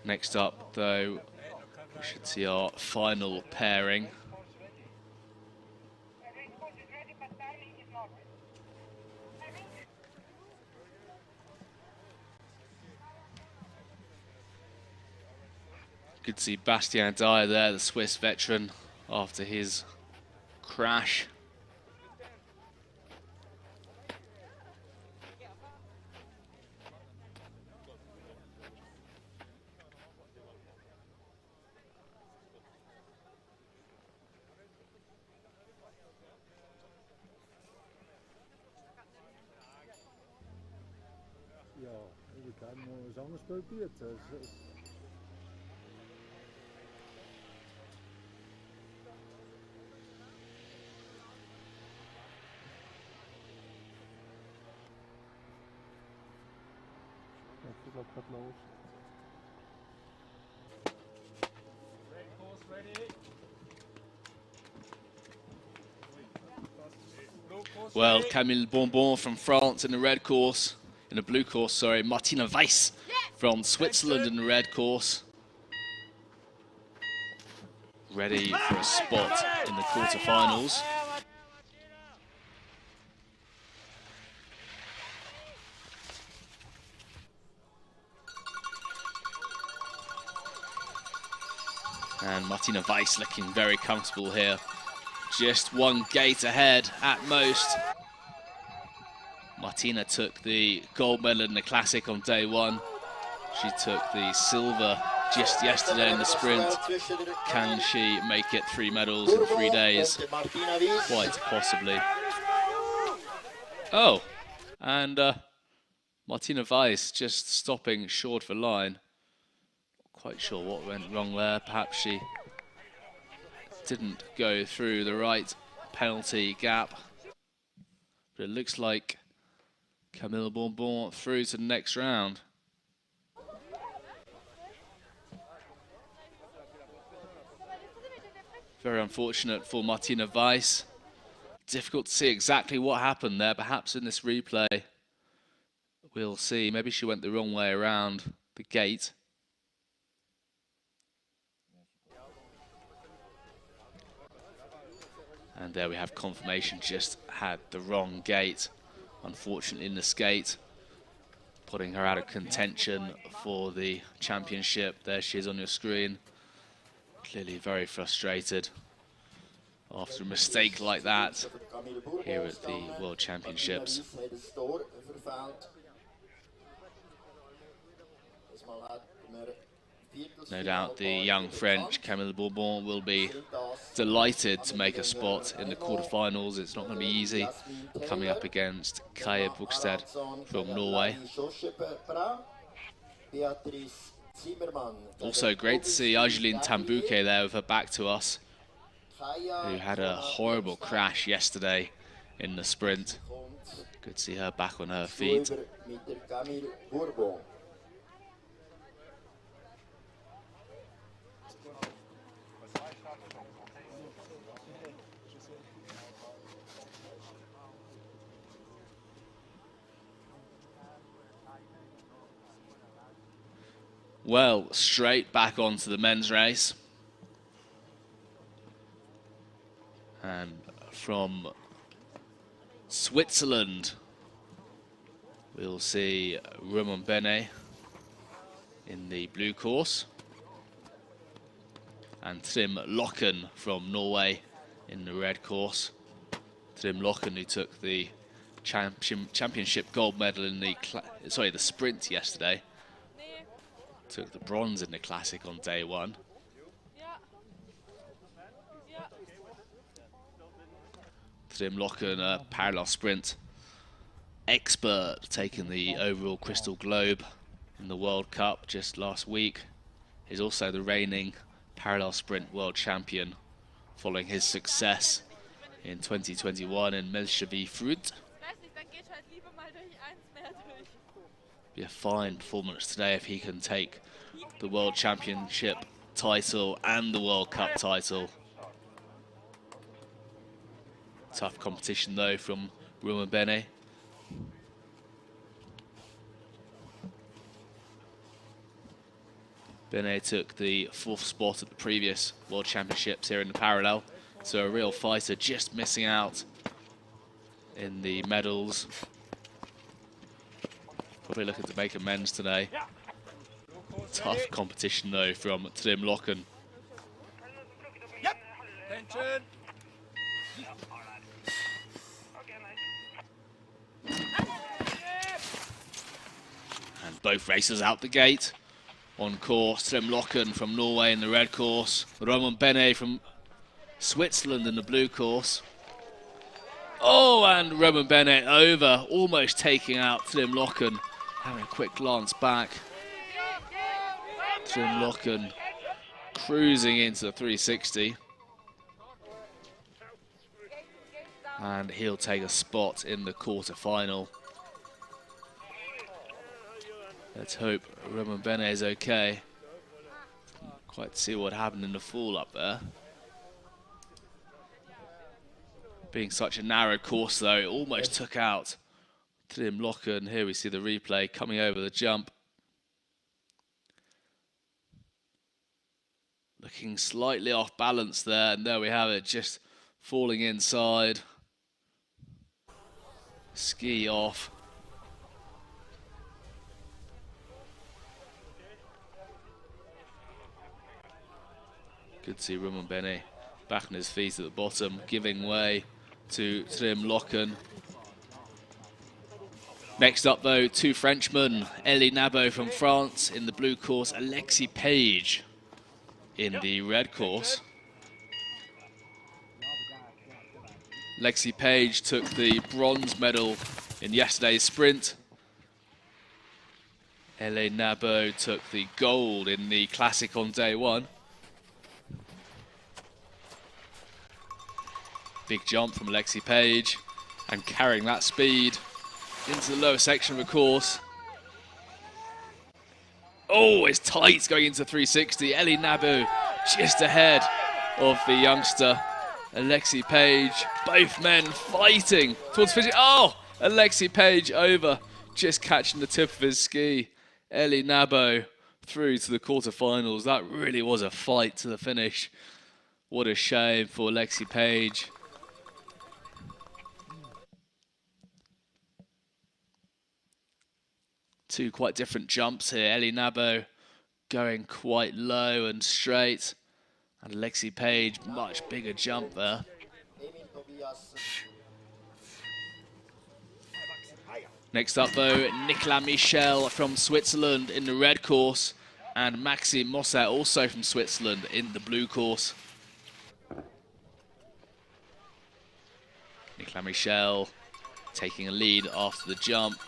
Next up, though, we should see our final pairing. Good to see Bastien Dayer there, the Swiss veteran, after his crash. Ja, we kan nog eens anders proberen. Dat gaat los. Well, Camille Bonbon from France in the red course, in the blue course, sorry. Martina Weiss from Switzerland in the red course. Ready for a spot in the quarterfinals. And Martina Weiss looking very comfortable here. Just one gate ahead at most. Martina took the gold medal in the Classic on day one. She took the silver just yesterday in the sprint. Can she make it 3 medals in 3 days? Quite possibly. Oh, and Martina Weiss just stopping short of a line. Quite sure what went wrong there. Perhaps she didn't go through the right penalty gap. But it looks like Camille Bonbon through to the next round. Very unfortunate for Martina Weiss. Difficult to see exactly what happened there. Perhaps in this replay, we'll see. Maybe she went the wrong way around the gate. And there we have confirmation, just had the wrong gate, unfortunately, in the skate, putting her out of contention for the championship. There she is on your screen, clearly very frustrated after a mistake like that here at the World Championships. No doubt the young French Camille Bourbon will be delighted to make a spot in the quarterfinals. It's not going to be easy coming up against Kaja Bukstad from Norway. Also great to see Argeline Tambouke there with her back to us, who had a horrible crash yesterday in the sprint. Good to see her back on her feet. Well, straight back onto the men's race. And from Switzerland, we'll see Romain Benet in the blue course. And Trym Loken from Norway in the red course. Trym Loken, who took the championship gold medal in the sprint yesterday. Took the bronze in the Classic on day one. Trym Loken, a parallel sprint expert, taking the overall Crystal Globe in the World Cup just last week. He's also the reigning parallel sprint world champion following his success in 2021 in Melchevie Fruit. Be a fine performance today if he can take the World Championship title and the World Cup title. Tough competition though from Mürren Bene. Bene took the 4th spot at the previous World Championships here in the parallel, so a real fighter, just missing out in the medals. Probably looking to make amends today. Tough competition though from Tim Locken. Yep. Attention. And both racers out the gate. On course, Tim Locken from Norway in the red course. Mürren Bene from Switzerland in the blue course. Oh, and Mürren Bene over, almost taking out Tim Locken. Having a quick glance back. Tim Locken cruising into the 360. And he'll take a spot in the quarter-final. Let's hope Mürren Bene is okay. Can't quite see what happened in the fall up there. Being such a narrow course though, it almost took out Tim Locken. Here we see the replay coming over the jump. Looking slightly off balance there, and there we have it, just falling inside. Ski off. Good to see Mürren Bene back on his feet at the bottom, giving way to Tim Locken. Next up though, 2 Frenchmen, Elie Nabo from France in the blue course, Alexis Page in the red course. Alexis Page took the bronze medal in yesterday's sprint. Elie Nabo took the gold in the classic on day 1. Big jump from Alexis Page, and carrying that speed into the lower section of the course. Oh, it's tight going into 360. Elie Nabo just ahead of the youngster Alexis Page. Both men fighting towards finishing. Oh, Alexis Page over, just catching the tip of his ski. Elie Nabo through to the quarterfinals. That really was a fight to the finish. What a shame for Alexis Page. Two quite different jumps here. Elie Nabo going quite low and straight, and Alexis Page, much bigger jump there. Next up though, Nicolas Michel from Switzerland in the red course, and Maxime Mosset also from Switzerland in the blue course. Nicolas Michel taking a lead after the jump.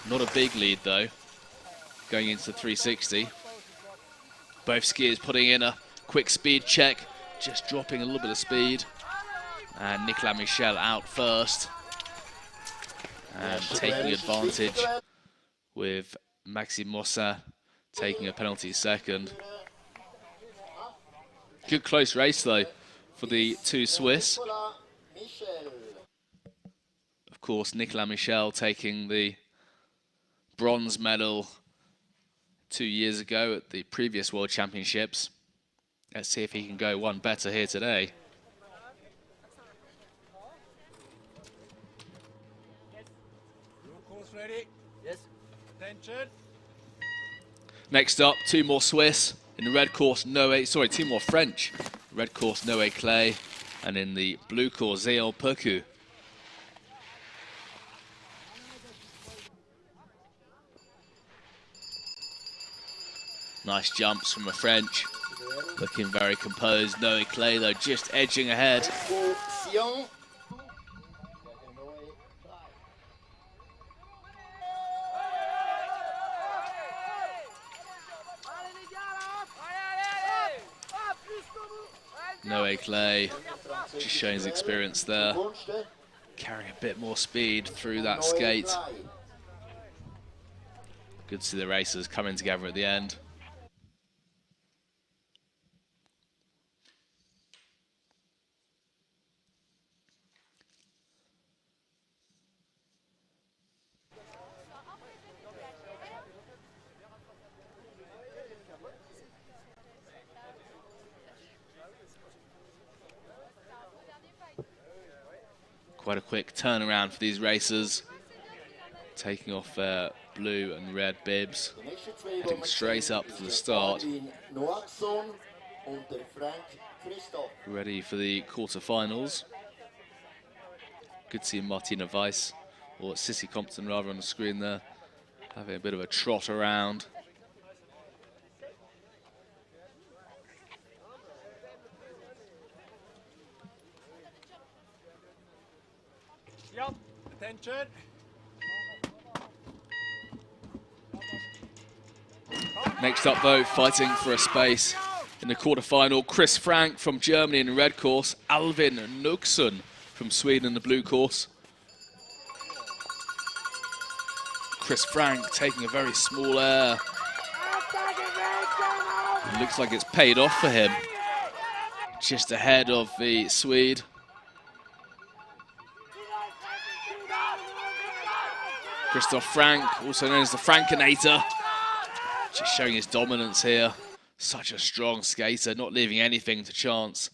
Not a big lead though, going into the 360. Both skiers putting in a quick speed check, just dropping a little bit of speed. And Nicolas Michel out first. And taking advantage with Maxime Mosset taking a penalty second. Good close race though for the 2 Swiss. Of course, Nicolas Michel taking the bronze medal 2 years ago at the previous World Championships. Let's see if he can go one better here today. Course ready? Yes. Attention. Next up, 2 more Swiss in the red course, 2 more French. Red course, Noé Clay, and in the blue course, Zéon Percu. Nice jumps from the French, looking very composed. Noé Clay though just edging ahead. Noé Clay just showing his experience there. Carrying a bit more speed through that skate. Good to see the racers coming together at the end. Quite a quick turnaround for these racers, taking off their blue and red bibs, heading straight up to the start, ready for the quarterfinals. Good to see Martina Weiss, or Sissy Compton rather, on the screen there, having a bit of a trot around. Yep, attention. Next up though, fighting for a space in the quarterfinal, Chris Frank from Germany in the red course, Alvin Nuxon from Sweden in the blue course. Chris Frank taking a very small air. It looks like it's paid off for him. Just ahead of the Swede. Christoph Frank, also known as the Frankinator, just showing his dominance here. Such a strong skater, not leaving anything to chance.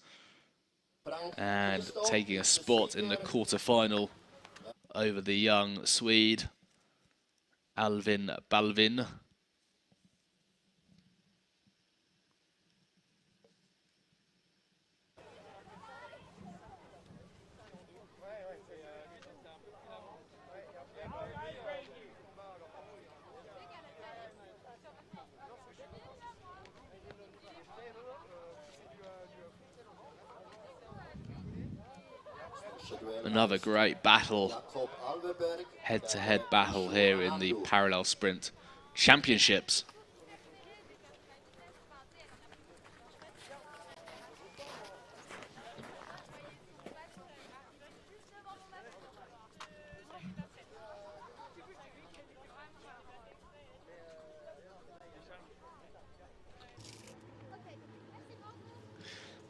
And taking a spot in the quarterfinal over the young Swede, Alvin Balvin. Another great battle, head-to-head battle here in the Parallel Sprint Championships.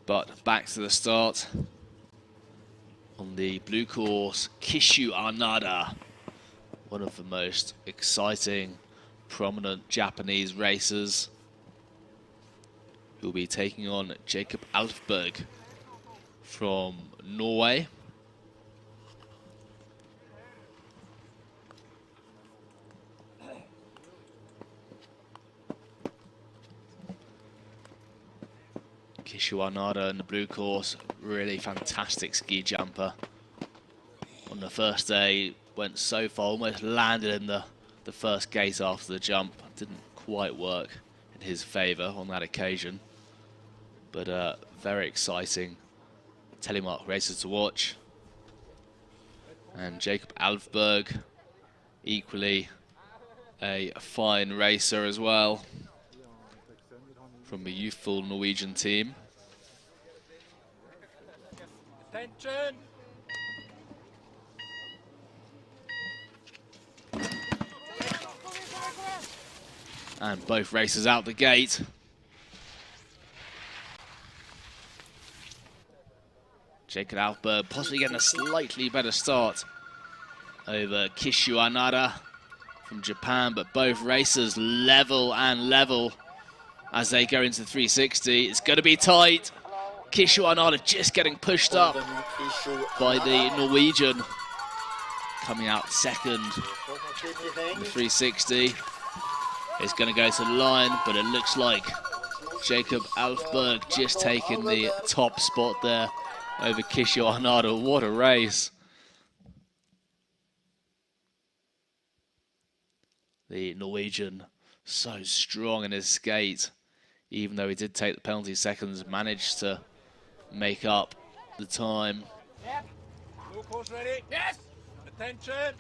But back to the start. On the blue course, Kishu Arnada, one of the most exciting, prominent Japanese racers, who will be taking on Jakob Alfberg from Norway. Kishu Arnada in the blue course, really fantastic ski jumper. On the first day, went so far, almost landed in the first gate after the jump. Didn't quite work in his favour on that occasion. But very exciting Telemark racer to watch. And Jakob Alfberg, equally a fine racer as well, from a youthful Norwegian team. Attention. And both racers out the gate. Jakob Alfberg possibly getting a slightly better start over Kishu Arnada from Japan, but both racers level and level as they go into the 360. It's going to be tight. Kishu Arnada just getting pushed up by the Norwegian, coming out second in the 360. It's going to go to the line, but it looks like Jakob Alfberg just taking the top spot there over Kishu Arnada. What a race. The Norwegian so strong in his skate, even though he did take the penalty seconds, managed to make up the time. Yep. Blue course ready? Yes. Attention.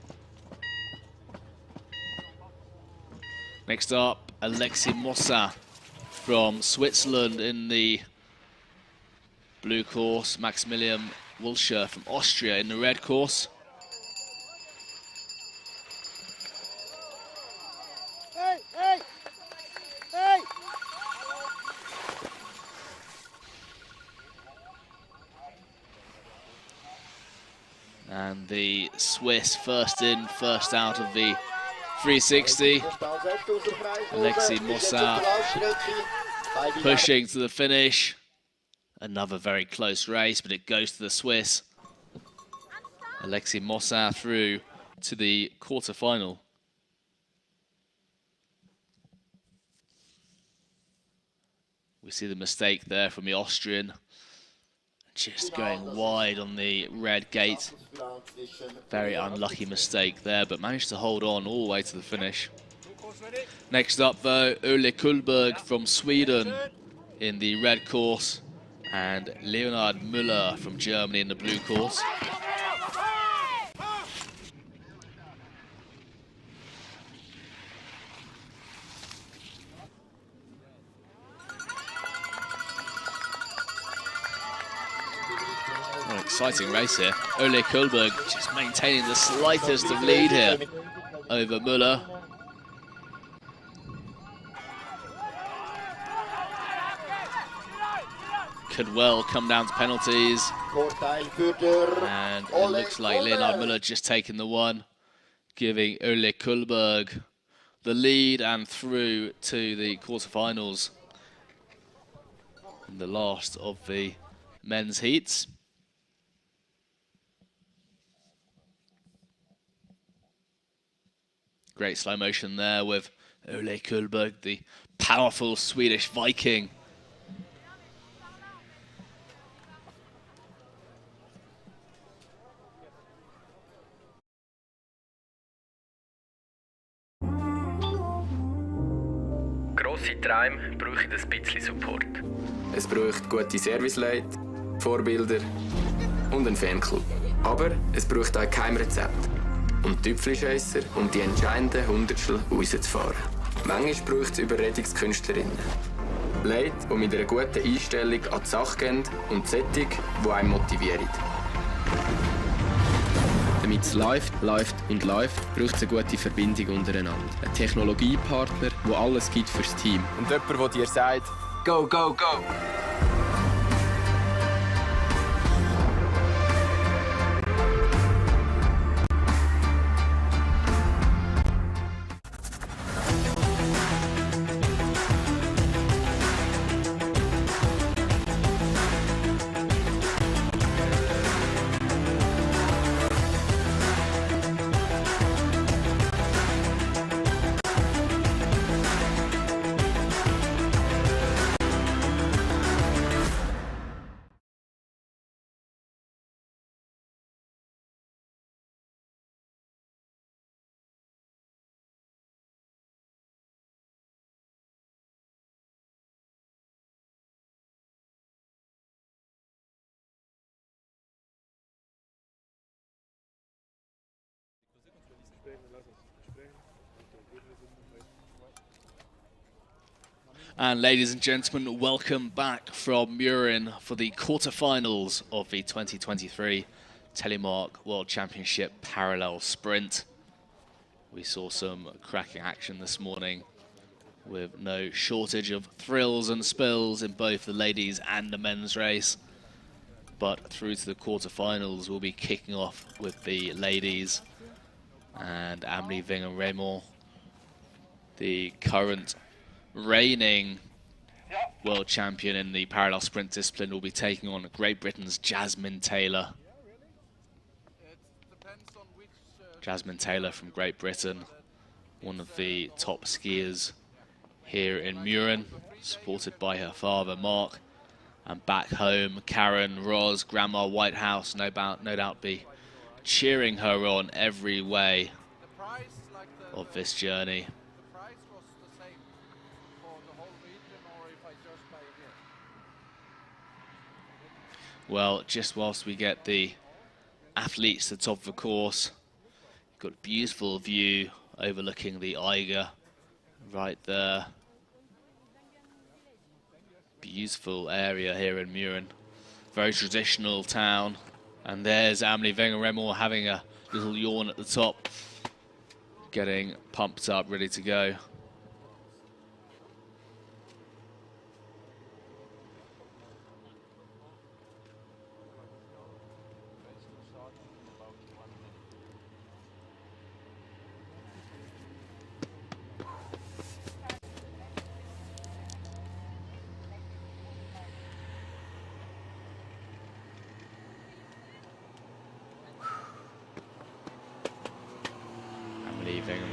Next up, Alexi Mossa from Switzerland in the blue course. Maximilian Wilscher from Austria in the red course. Hey. And the Swiss first in, first out of the 360. Alexis Mossa pushing to the finish. Another very close race, but it goes to the Swiss. Alexis Mossa through to the quarter-final. We see the mistake there from the Austrian. Just going wide on the red gate. Very unlucky mistake there, but managed to hold on all the way to the finish. Next up, though, Ole Kullberg from Sweden in the red course, and Leonhard Müller from Germany in the blue course. What an exciting race here. Ole Kullberg just maintaining the slightest of lead here over Müller. Could well come down to penalties. And it looks like Leonhard Müller just taking the one, giving Ole Kullberg the lead and through to the quarterfinals in the last of the men's heats. Great slow motion there with Ole Kullberg, the powerful Swedish Viking. Grosse Träume brauchen ein bisschen Support. Es braucht gute Serviceleute, Vorbilder und einen Fanclub. Aber es braucht auch kein Rezept. Und Tüpfelscheisser, um die entscheidenden Hundertstel rauszufahren. Manchmal braucht es Überredungskünstlerinnen. Leute, die mit einer guten Einstellung an die Sache gehen und Sättig, die einen motivieren. Damit es läuft und läuft, braucht es eine gute Verbindung untereinander. Ein Technologiepartner, der alles gibt fürs Team. Und jemand, der dir sagt, go, go, go! And ladies and gentlemen, welcome back from Mürren for the quarterfinals of the 2023 Telemark World Championship Parallel Sprint. We saw some cracking action this morning with no shortage of thrills and spills in both the ladies and the men's race. But through to the quarterfinals, we'll be kicking off with the ladies, and Amélie Wenger-Reymond, the current reigning world champion in the parallel sprint discipline, will be taking on Great Britain's Jasmine Taylor. Jasmine Taylor from Great Britain, one of the top skiers here in Mürren, supported by her father Mark, and back home Karen, Roz, Grandma Whitehouse no doubt be cheering her on every way of this journey. Well, just whilst we get the athletes to the top of the course, got a beautiful view overlooking the Eiger right there. Beautiful area here in Mürren. Very traditional town. And there's Amélie Wenger-Reymond having a little yawn at the top, getting pumped up, ready to go.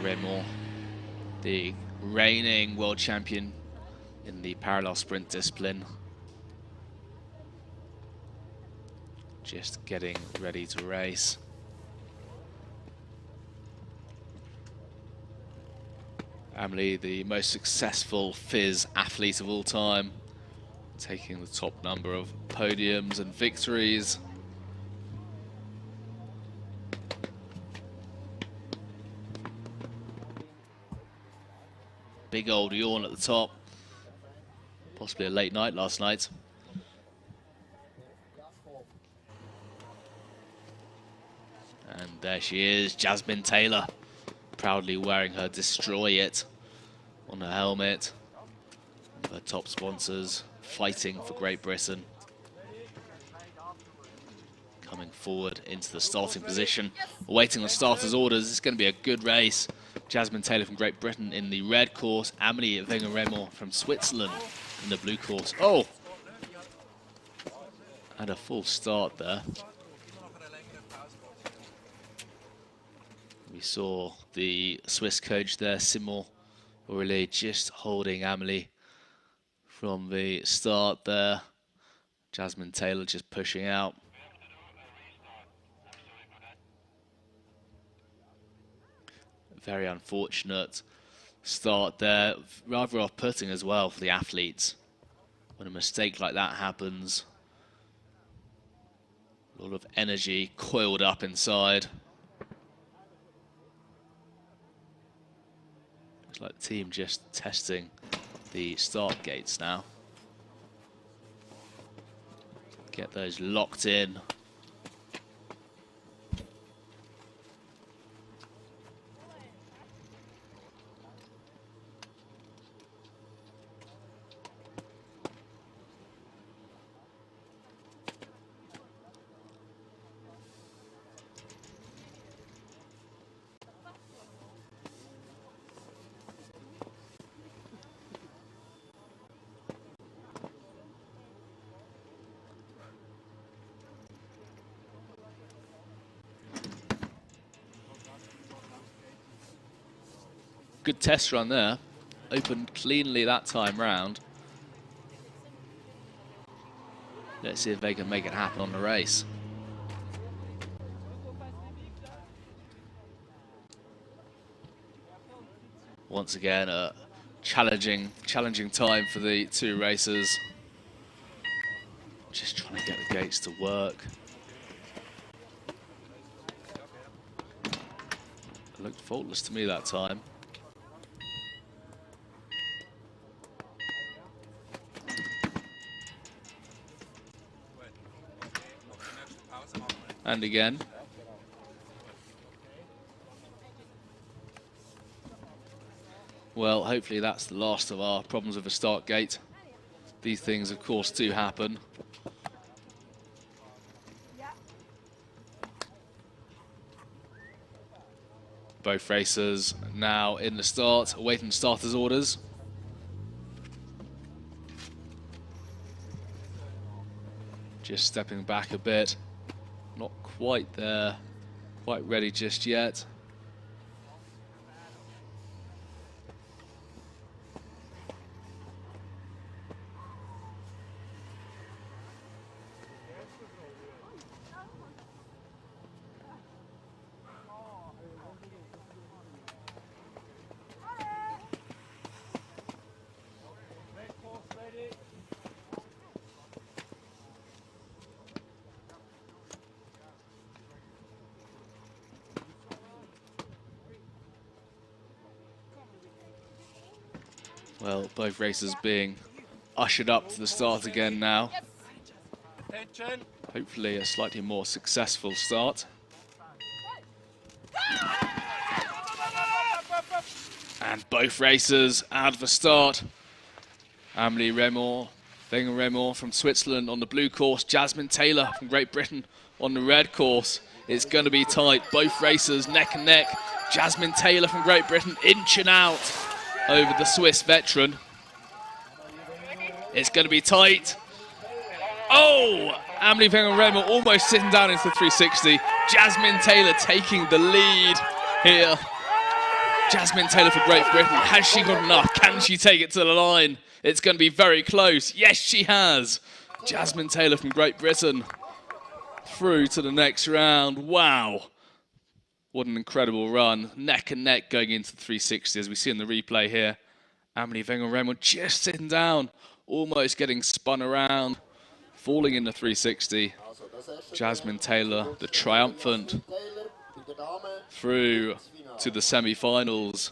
Mürren, the reigning world champion in the parallel sprint discipline. Just getting ready to race. Amelie, the most successful FIS athlete of all time, taking the top number of podiums and victories. Big old yawn at the top. Possibly a late night last night. And there she is, Jasmine Taylor, proudly wearing her Destroy It on her helmet. Her top sponsors fighting for Great Britain. Coming forward into the starting position, awaiting the starters' orders. It's going to be a good race. Jasmine Taylor from Great Britain in the red course, Amelie Mürren from Switzerland in the blue course. Oh! Had a full start there. We saw the Swiss coach there, Simon Aurelier, just holding Amelie from the start there. Jasmine Taylor just pushing out. Very unfortunate start there. Rather off-putting as well for the athletes. When a mistake like that happens, a lot of energy coiled up inside. Looks like the team just testing the start gates now. Get those locked in. Good test run there. Opened cleanly that time round. Let's see if they can make it happen on the race. Once again, a challenging time for the two racers. Just trying to get the gates to work. It looked faultless to me that time. And again. Well, hopefully that's the last of our problems with the start gate. These things, of course, do happen. Both racers now in the start, awaiting starters' orders. Just stepping back a bit. Not quite there, quite ready just yet. Well, both races being ushered up to the start again now. Hopefully a slightly more successful start. And both racers out of the start. Amelie Mürren from Switzerland on the blue course. Jasmine Taylor from Great Britain on the red course. It's going to be tight. Both racers neck and neck. Jasmine Taylor from Great Britain inching out over the Swiss veteran. It's going to be tight. Oh! Amelie Mürren almost sitting down into the 360. Jasmine Taylor taking the lead here. Jasmine Taylor for Great Britain. Has she got enough? Can she take it to the line? It's going to be very close. Yes, she has. Jasmine Taylor from Great Britain through to the next round. Wow. What an incredible run. Neck and neck going into the 360 as we see in the replay here. Amelie Wenger-Reymond just sitting down, almost getting spun around, falling in the 360. Jasmine Taylor, the triumphant, through to the semi-finals.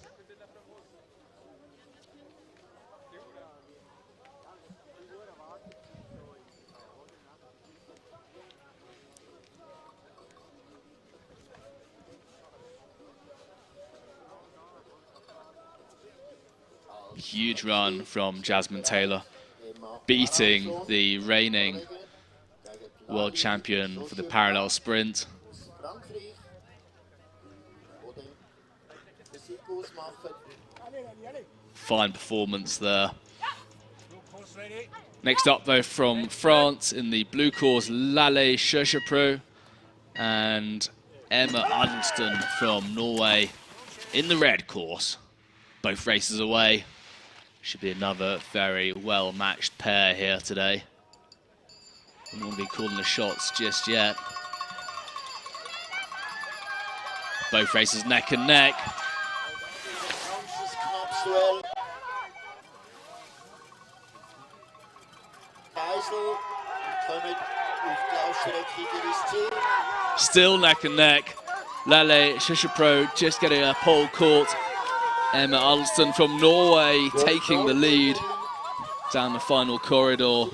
Huge run from Jasmine Taylor, beating the reigning world champion for the parallel sprint. Fine performance there. Next up though, from France in the blue course, Lalle Cherchepro and Emma Adelston from Norway in the red course. Both races away. Should be another very well-matched pair here today. I don't want to be calling the shots just yet. Both races neck and neck. Still neck and neck. Lalle Cherchepro just getting a pole caught. Emma Adelston from Norway taking the lead down the final corridor,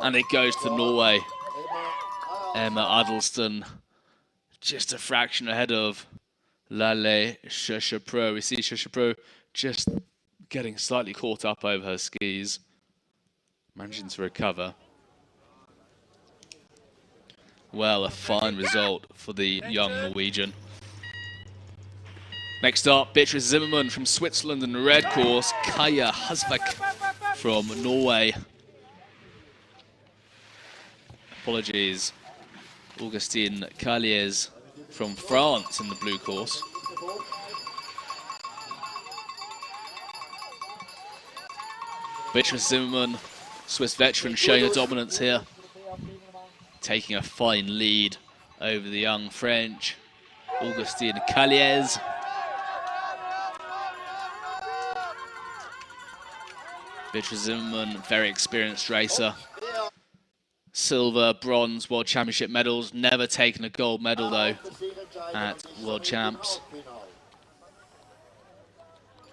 and it goes to Norway. Emma Adelston just a fraction ahead of Lalle Cherchepro. We see Cherchepro just getting slightly caught up over her skis, managing to recover. Well, a fine result for the young Norwegian. Next up, Beatrice Zimmermann from Switzerland in the red course, Kaja Hasvik from Norway. Apologies, Augustine Calliez from France in the blue course. Beatrice Zimmermann, Swiss veteran, showing her dominance here, taking a fine lead over the young French, Augustine Calliez. Beatrice Zimmermann, very experienced racer. Silver, bronze, World Championship medals. Never taken a gold medal, though, at World Champs.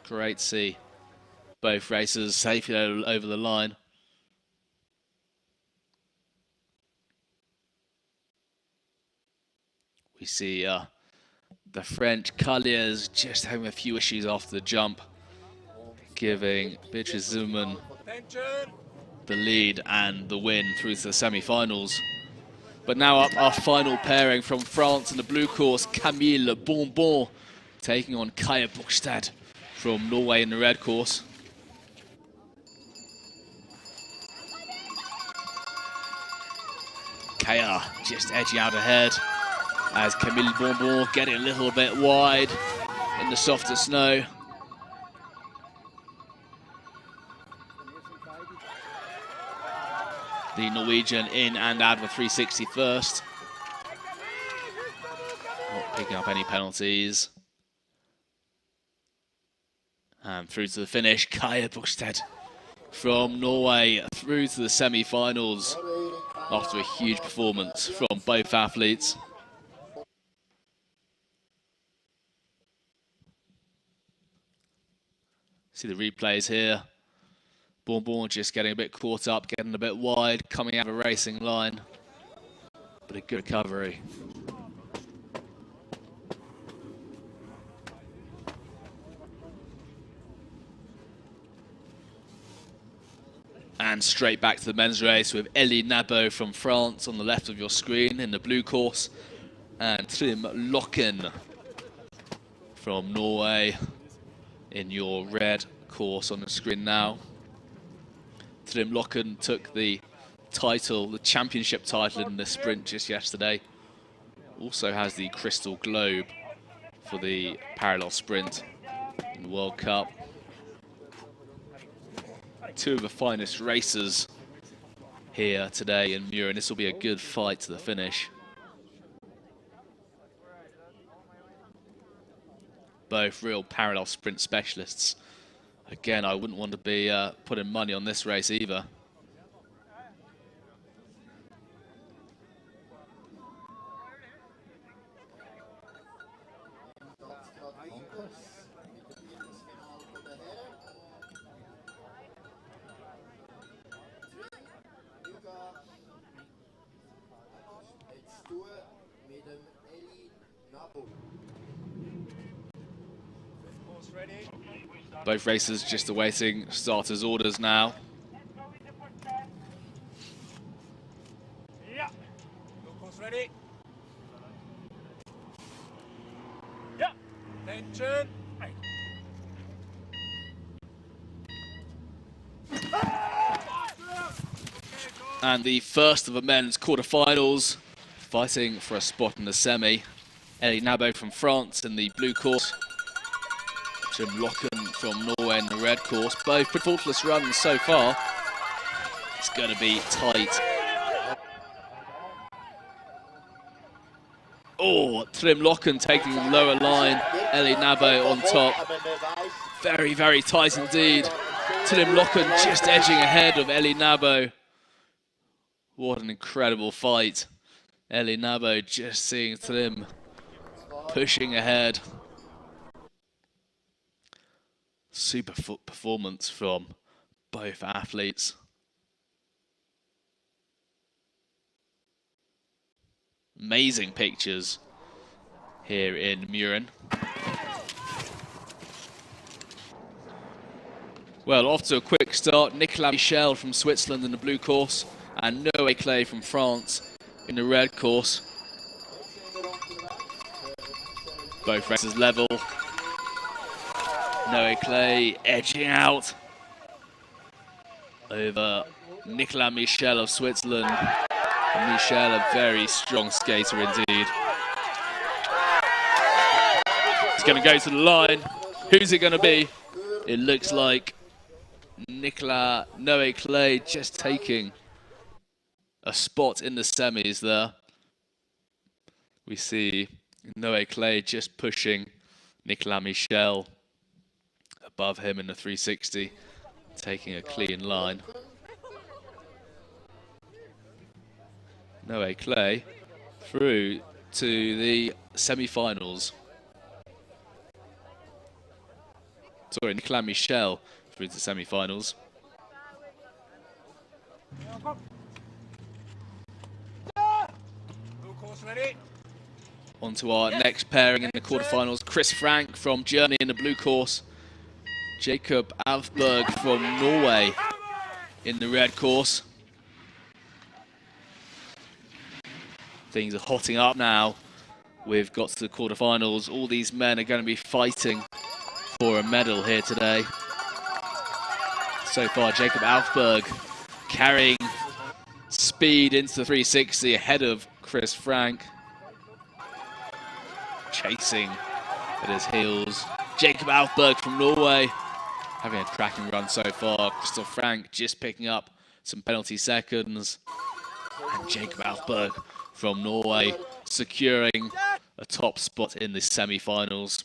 Great to see both racers safely over the line. We see the French Calliez just having a few issues after the jump, giving Beatrice Zimmermann the lead and the win through to the semi-finals. But now up our final pairing from France in the blue course, Camille Bonbon taking on Kaja Bogstad from Norway in the red course. Kaja just edging out ahead as Camille Bonbon getting a little bit wide in the softer snow. The Norwegian in and out of a 360 first. Not picking up any penalties. And through to the finish, Kaja Bogstad from Norway through to the semi-finals after a huge performance from both athletes. See the replays here. Bonbon just getting a bit caught up, getting a bit wide, coming out of a racing line. But a good recovery. And straight back to the men's race with Elie Nabo from France on the left of your screen in the blue course, and Trym Loken from Norway in your red course on the screen now. Trym Loken took the title, the championship title in the sprint just yesterday. Also has the Crystal Globe for the parallel sprint in the World Cup. Two of the finest racers here today in Mürren. This will be a good fight to the finish. Both real parallel sprint specialists. Again, I wouldn't want to be putting money on this race either. Both racers just awaiting starters' orders now. Yeah. Course ready. Yeah. Attention. And the first of the men's quarterfinals, fighting for a spot in the semi. Elie Nabo from France in the blue course. Trym Loken from Norway in the red course. Both pretty faultless runs so far. It's going to be tight. Oh, Trym Loken taking the lower line. Elie Nabo on top. Very, very tight indeed. Trym Loken just edging ahead of Elie Nabo. What an incredible fight. Elie Nabo just seeing Trym pushing ahead. Super performance from both athletes. Amazing pictures here in Mürren. Well, off to a quick start. Nicolas Michel from Switzerland in the blue course and Noé Clay from France in the red course. Both races level. Noé Clay edging out over Nicolas Michel of Switzerland. And Michel, a very strong skater indeed. He's going to go to the line. Who's it going to be? It looks like Noé Clay just taking a spot in the semis there. We see Noé Clay just pushing Nicolas Michel above him in the 360, taking a clean line. Noé Clay through to the semi-finals. Sorry, Nicolas Michel through to semi-finals. On to our next pairing in the quarterfinals. Chris Frank from Germany in the blue course. Jakob Alfberg from Norway in the red course. Things are hotting up now. We've got to the quarterfinals. All these men are going to be fighting for a medal here today. So far, Jakob Alfberg carrying speed into the 360 ahead of Chris Frank. Chasing at his heels. Jakob Alfberg from Norway having a cracking run so far. Christoph Frank just picking up some penalty seconds. And Jakob Alfberg from Norway securing a top spot in the semi-finals.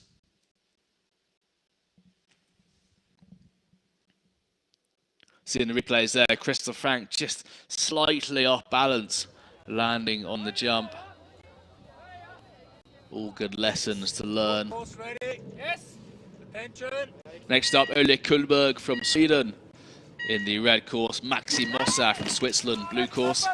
Seeing the replays there, Christoph Frank just slightly off balance, landing on the jump. All good lessons to learn. Next up, Ole Kullberg from Sweden in the red course. Maxi Mossa from Switzerland, blue course.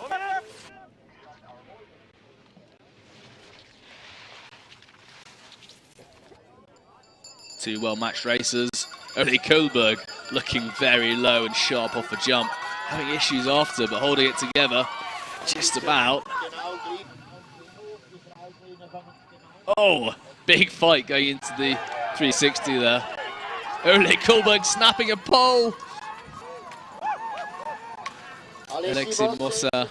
Two well-matched racers. Ole Kullberg looking very low and sharp off the jump. Having issues after, but holding it together just about. Oh, big fight going into the 360 there. Ole Kullberg snapping a pole. Alexi Mossa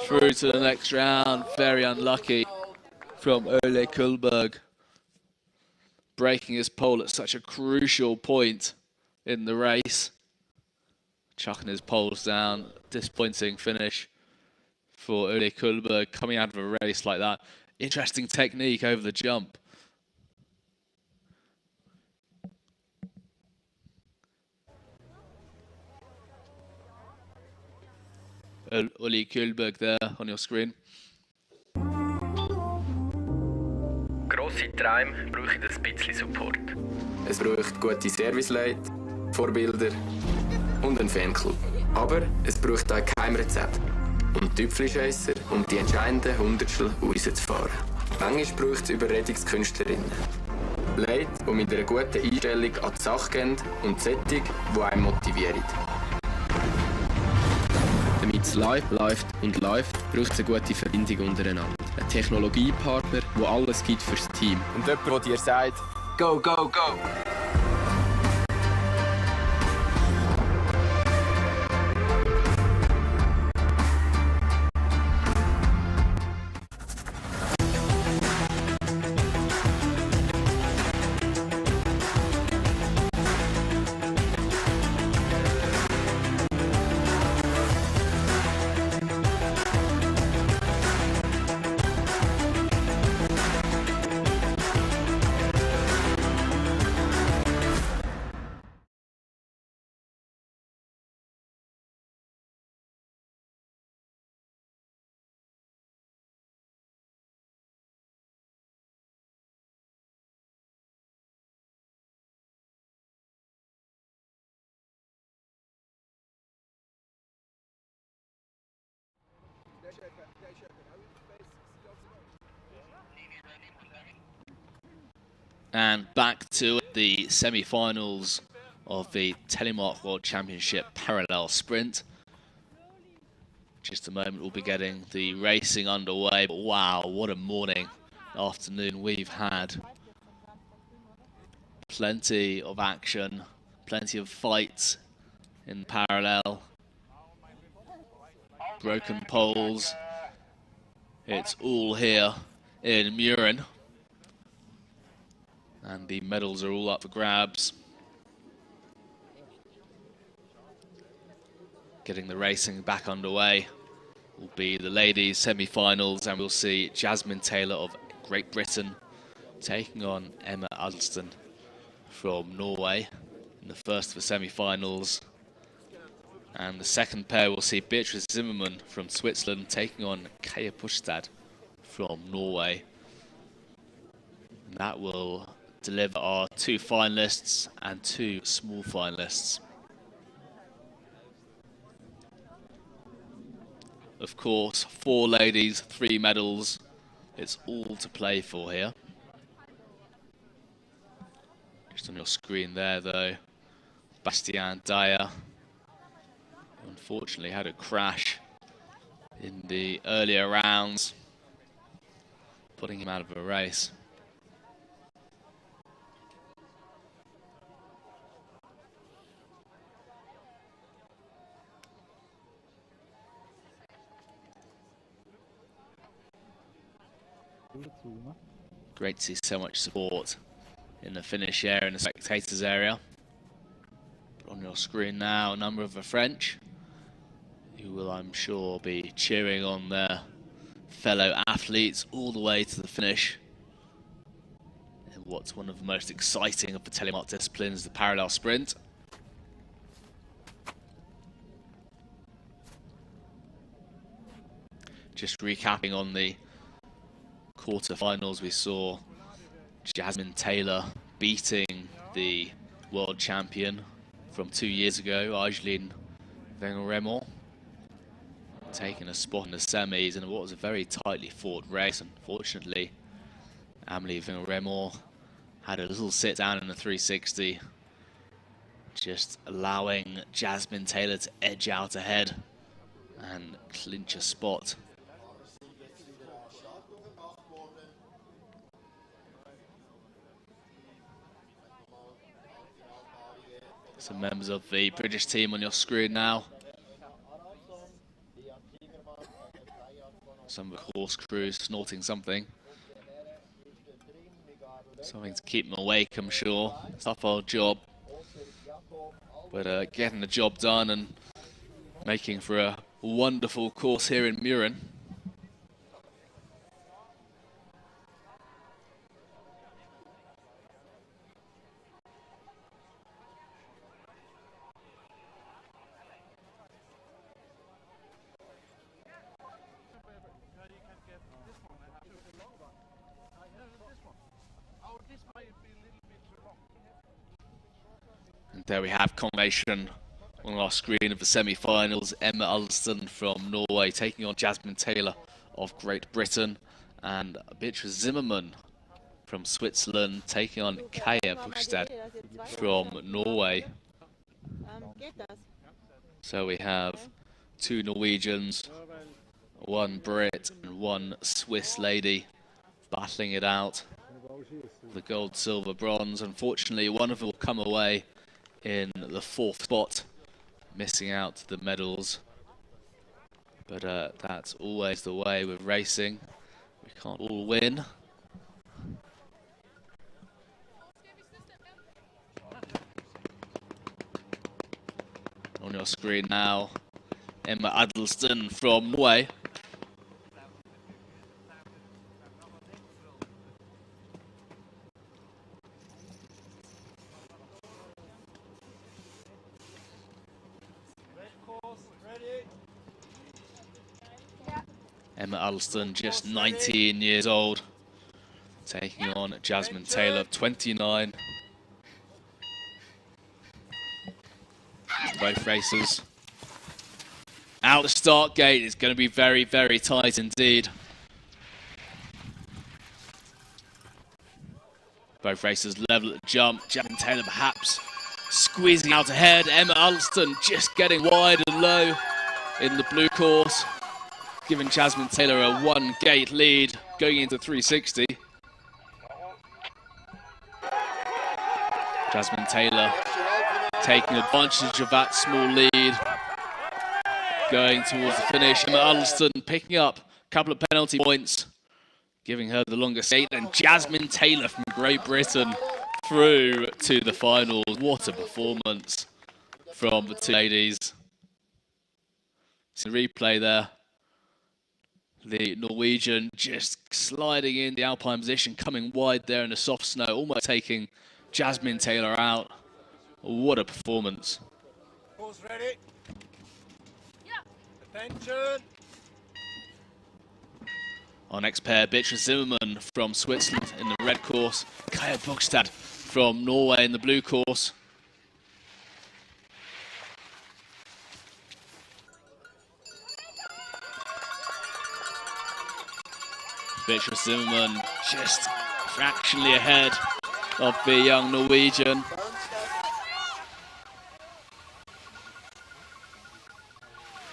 through to the next round. Very unlucky from Ole Kullberg. breaking his pole at such a crucial point in the race. Chucking his poles down. Disappointing finish for Ole Kullberg coming out of a race like that. Interesting technique over the jump. Ole Kullberg there on your screen. Grosse Träume brauchen ein bisschen Support. Es braucht gute Serviceleute, Vorbilder und einen Fanclub. Aber es braucht auch kein Rezept. Und Tüpfelscheisser, um die entscheidenden Hundertstel rauszufahren. Manchmal braucht es Überredungskünstlerinnen. Leute, die mit einer guten Einstellung an die Sache gehen und Sättig, die einen motivieren. Damit es läuft, braucht es eine gute Verbindung untereinander. Ein Technologiepartner, der alles gibt fürs Team. Und jemand, der dir sagt, go, go, go! And back to the semi-finals of the Telemark World Championship Parallel Sprint. Just a moment, we'll be getting the racing underway. But wow, what a morning, afternoon we've had. Plenty of action, plenty of fights in parallel. Broken poles. It's all here in Mürren. And the medals are all up for grabs. Getting the racing back underway will be the ladies' semi-finals, and we'll see Jasmine Taylor of Great Britain taking on Emma Adelsten from Norway in the first of the semi-finals. And the second pair will see Beatrice Zimmermann from Switzerland taking on Kaja Pushstad from Norway. And that will deliver our 2 finalists and 2 small finalists. Of course, 4 ladies, 3 medals. It's all to play for here. Just on your screen there, though, Bastian Dyer unfortunately had a crash in the earlier rounds, putting him out of a race. Great to see so much support in the finish area and the spectators area. But on your screen now, a number of the French who will, I'm sure, be cheering on their fellow athletes all the way to the finish. And what's one of the most exciting of the Telemark disciplines, the parallel sprint. Just recapping on the quarterfinals, we saw Jasmine Taylor beating the world champion from 2 years ago, Aigeline Wenger-Remont, taking a spot in the semis in what was a very tightly fought race. Unfortunately, Amélie Wenger-Remont had a little sit down in the 360, just allowing Jasmine Taylor to edge out ahead and clinch a spot. Some members of the British team on your screen now. Some of the horse crews snorting something. Something to keep them awake, I'm sure. Tough old job. But getting the job done and making for a wonderful course here in Mürren. And there we have confirmation on our screen of the semi-finals. Emma Alston from Norway taking on Jasmine Taylor of Great Britain, and Beatrice Zimmermann from Switzerland taking on Kaja Bukstad from Norway. So we have two Norwegians, one Brit and one Swiss lady battling it out. The gold, silver, bronze. Unfortunately, one of them will come away in the fourth spot, missing out the medals. But that's always the way with racing. We can't all win. On your screen now, Emma Adelston from Norway. Emma Alston, just 19 years old, taking on Jasmine Taylor, 29. Both racers out the start gate. It's going to be very, very tight indeed. Both racers level at the jump. Jasmine Taylor perhaps squeezing out ahead. Emma Alston just getting wide and low in the blue course, giving Jasmine Taylor a one-gate lead going into 360. Jasmine Taylor taking advantage of that small lead, going towards the finish. Emma Alston picking up a couple of penalty points, giving her the longest gate, and Jasmine Taylor from Great Britain through to the finals. What a performance from the two ladies. It's a replay there. The Norwegian just sliding in the alpine position, coming wide there in the soft snow, almost taking Jasmine Taylor out. What a performance. Course ready. Attention. Our next pair, Beatrice Zimmermann from Switzerland in the red course, Kaja Bukstad from Norway in the blue course. Beatrice Zimmermann just fractionally ahead of the young Norwegian.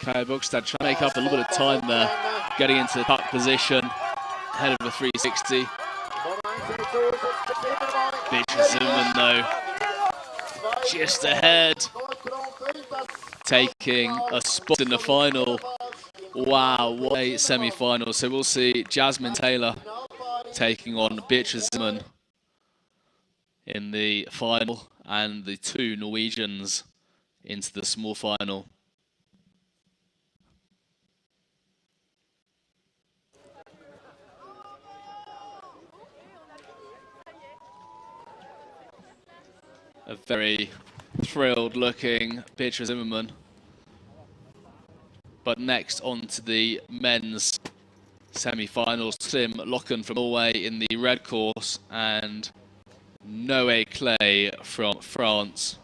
Kaja Bukstad trying to make up a little bit of time there, getting into the puck position, ahead of the 360. Beatrice Zimmermann though, just ahead, taking a spot in the final. Wow, what a semi-final. So we'll see Jasmine Taylor taking on Beatrice Zimmermann in the final, and the two Norwegians into the small final. A very thrilled looking Beatrice Zimmermann. But next on to the men's semi-finals. Tim Locken from Norway in the red course, and Noé Clay from France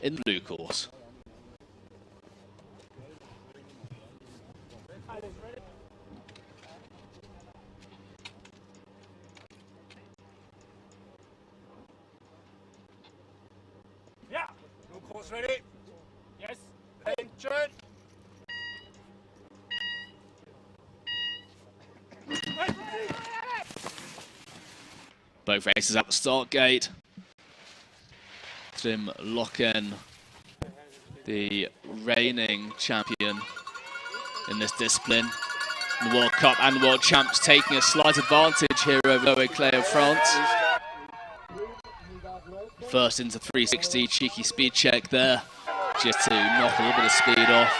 in the blue course. Yeah. No course ready. Yes. Attention. Both races at the start gate. Tim Locken, the reigning champion in this discipline, in the World Cup and World Champs, taking a slight advantage here over Noé Clay of France. First into 360, cheeky speed check there, just to knock a little bit of speed off.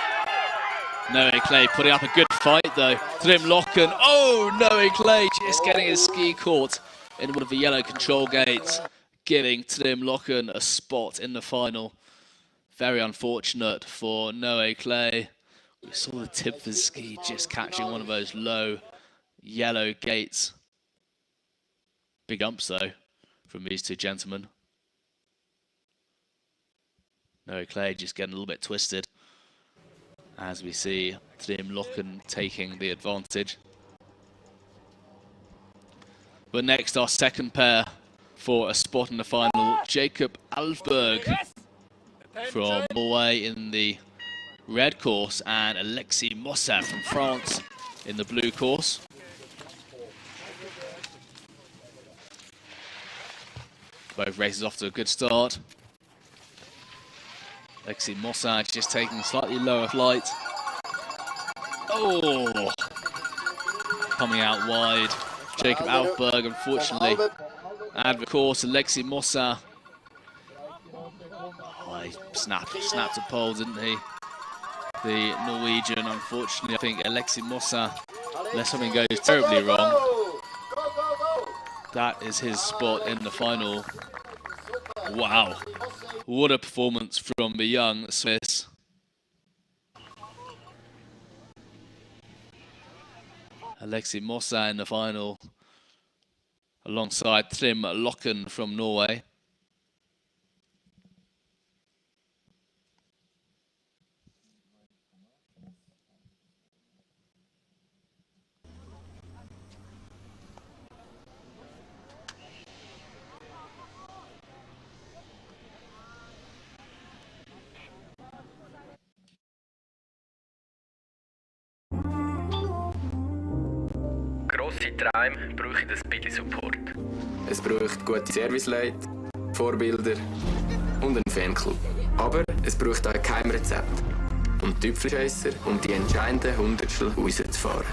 Noe Clay putting up a good fight though. Trim Locken, oh, Noe Clay just getting his ski caught in one of the yellow control gates, giving Trim Locken a spot in the final. Very unfortunate for Noe Clay. We saw the tip of his ski just catching one of those low yellow gates. Big jumps though from these two gentlemen. Noe Clay just getting a little bit twisted as we see Trim Locken taking the advantage. But next, our second pair for a spot in the final, Jacob Alfberg from Norway in the red course and Alexis Mossa from France in the blue course. Both races off to a good start. Alexis Mossa just taking slightly lower flight. Oh! Coming out wide. Jacob Alfberg, unfortunately, out of the course. Alexis Mossa. Oh, he snapped a pole, didn't he? The Norwegian, unfortunately, I think Alexis Mossa, unless something goes terribly wrong, that is his spot in the final. Wow. What a performance from the young Swiss. Alexis Mossa in the final, alongside Trim Locken from Norway. Grosse Träume brauchen ein bisschen Support. Es braucht gute Serviceleute, Vorbilder und einen Fanclub. Aber es braucht auch ein Geheimrezept. Und Tüpfelscheisser, um die entscheidenden Hundertstel rauszufahren.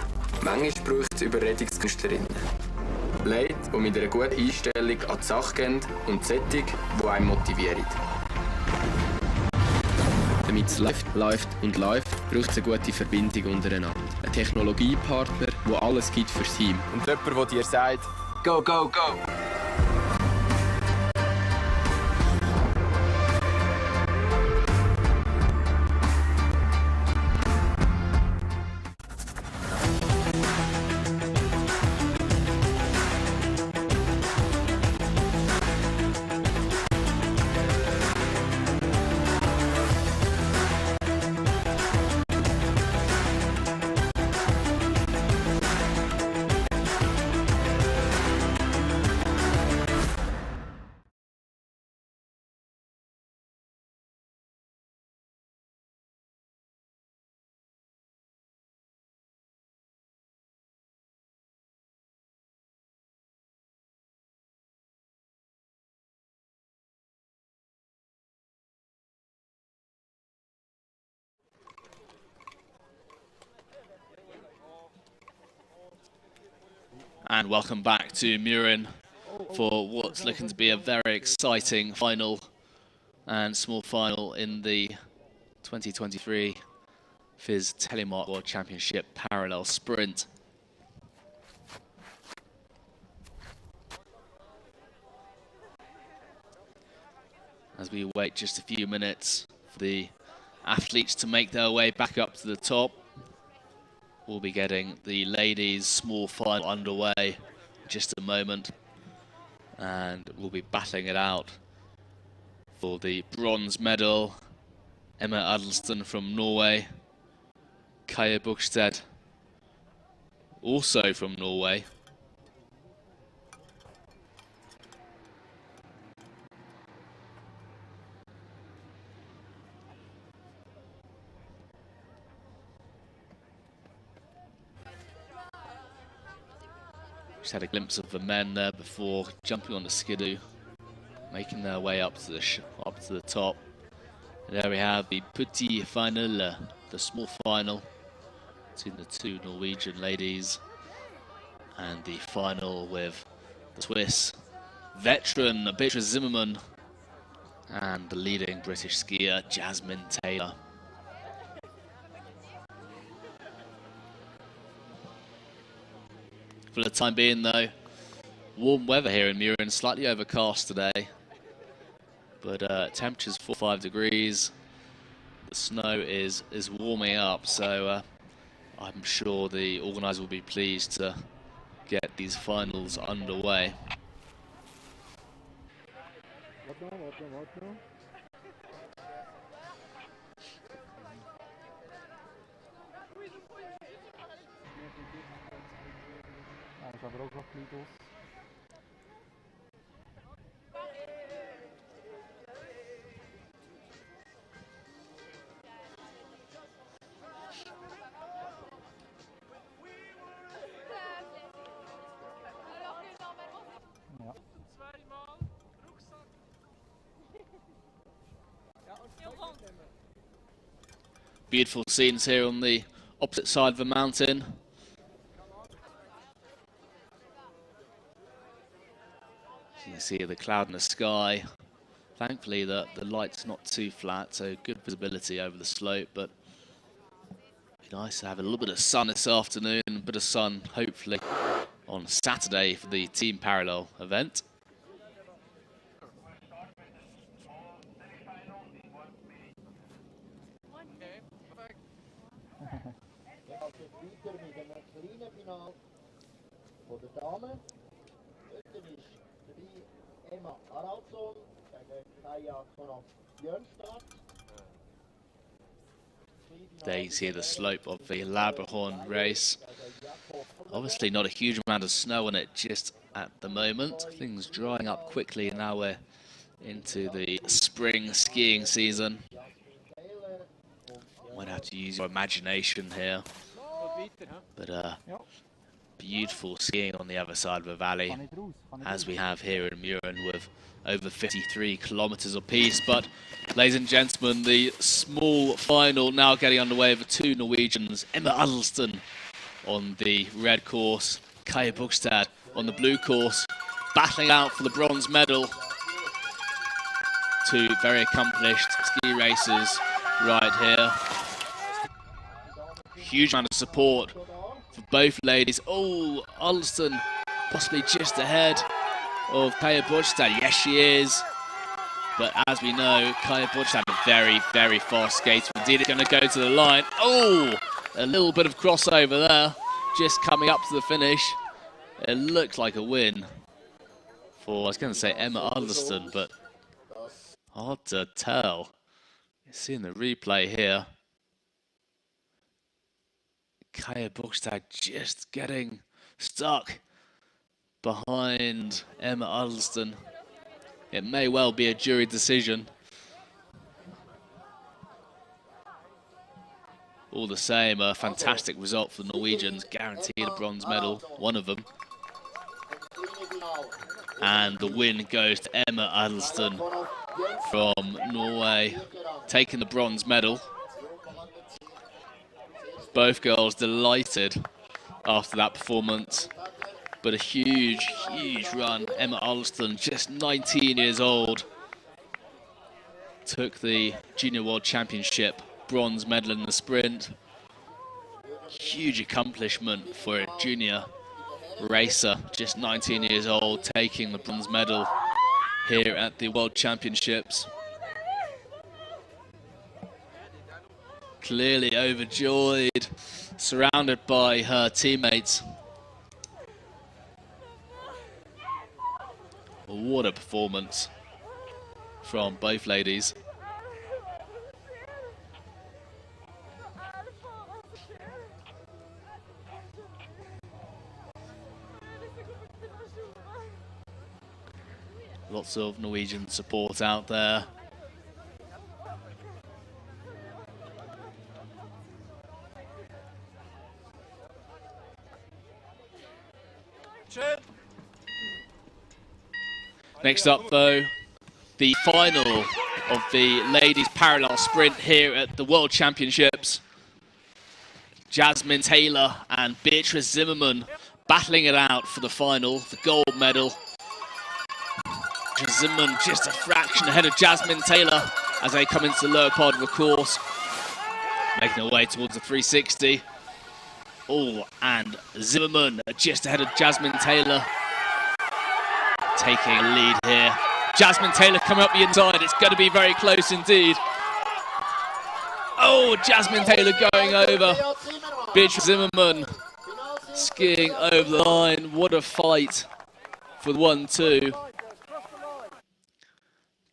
Manchmal braucht es Überredungskünstlerinnen. Leute, die mit einer guten Einstellung an die Sache gehen und Sättig, die einen motivieren. Damit es läuft und läuft, braucht es eine gute Verbindung untereinander. Ein Technologiepartner, der alles gibt fürs Team. Und jemand, der dir sagt, go, go, go! And welcome back to Mürren for what's looking to be a very exciting final and small final in the 2023 FIS Telemark World Championship Parallel Sprint. As we wait just a few minutes for the athletes to make their way back up to the top, we'll be getting the ladies' small final underway in just a moment, and we'll be battling it out for the bronze medal. Emma Adelston from Norway, Kaja Bukstedt also from Norway. Just had a glimpse of the men there before jumping on the skidoo, making their way up to the top. And there we have the petit final, the small final between the two Norwegian ladies, and the final with the Swiss veteran Beatrice Zimmermann and the leading British skier, Jasmine Taylor. For the time being, though, warm weather here in Mürren, slightly overcast today, but temperatures 4 or 5 degrees. The snow is warming up, so I'm sure the organisers will be pleased to get these finals underway. Beautiful scenes here on the opposite side of the mountain. So you can see the cloud in the sky. Thankfully the light's not too flat, so good visibility over the slope, but it'd be nice to have a little bit of sun this afternoon, a bit of sun hopefully on Saturday for the team parallel event. Von der Dame. Dort ist Emma Haraldsson gegen Kaya Björnstad. There you see the slope of the Laberhorn race. Obviously not a huge amount of snow on it just at the moment. Things drying up quickly, and now we're into the spring skiing season. Might have to use your imagination here. But beautiful skiing on the other side of the valley, as we have here in Mürren, with over 53 kilometers apiece. But ladies and gentlemen, the small final now getting underway with 2 Norwegians. Emma Adelston on the red course, Kaja Bogstad on the blue course, battling out for the bronze medal. 2 very accomplished ski racers right here. Huge amount of support for both ladies. Oh, Adelston possibly just ahead of Kaja Bogstad. Yes, she is. But as we know, Kaja Bogstad a very, very fast skater. Indeed, it's going to go to the line. Oh, a little bit of crossover there. Just coming up to the finish. It looks like a win for, I was going to say Emma Adelston, but hard to tell. You're seeing the replay here. Kaja Bogstad just getting stuck behind Emma Adelston. It may well be a jury decision. All the same, a fantastic result for the Norwegians, guaranteed a bronze medal, one of them. And the win goes to Emma Adelston from Norway, taking the bronze medal. Both girls delighted after that performance, but a huge, huge run. Emma Adelston, just 19 years old, took the Junior World Championship bronze medal in the sprint. Huge accomplishment for a junior racer, just 19 years old, taking the bronze medal here at the World Championships. Clearly overjoyed, surrounded by her teammates. What a performance from both ladies. Lots of Norwegian support out there. Next up, though, the final of the ladies parallel sprint here at the World Championships. Jasmine Taylor and Beatrice Zimmerman battling it out for the final, the gold medal. Zimmerman just a fraction ahead of Jasmine Taylor as they come into the lower part of the course, making their way towards the 360. Oh, and Zimmerman just ahead of Jasmine Taylor, taking a lead here. Jasmine Taylor coming up the inside. It's going to be very close indeed. Oh, Jasmine Taylor going over. Beatrice Zimmerman skiing over the line. What a fight for the 1-2.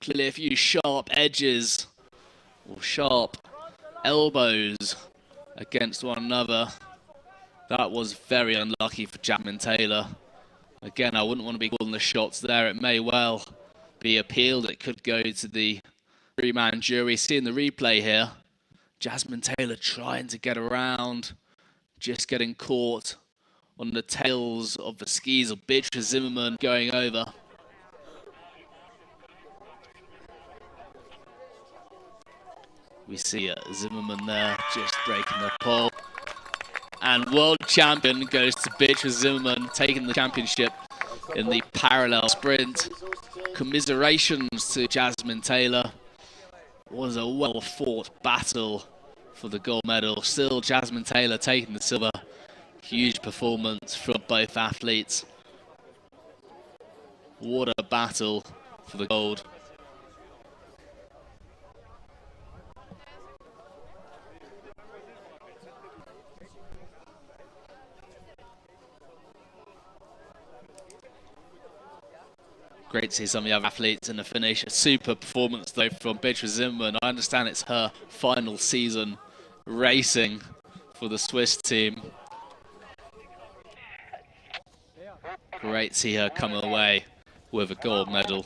Clearly a few sharp edges or sharp elbows against one another. That was very unlucky for Jasmine Taylor. Again, I wouldn't want to be calling the shots there. It may well be appealed. It could go to the three-man jury. Seeing the replay here, Jasmine Taylor trying to get around, just getting caught on the tails of the skis of Beatrice Zimmerman going over. We see Zimmerman there just breaking the pole. And world champion goes to Beatrice Zimmerman, taking the championship in the parallel sprint. Commiserations to Jasmine Taylor. It was a well-fought battle for the gold medal. Still Jasmine Taylor taking the silver. Huge performance from both athletes. What a battle for the gold. Great to see some of the other athletes in the finish. A super performance though from Beatrice Zimmerman. I understand it's her final season racing for the Swiss team. Great to see her come away with a gold medal.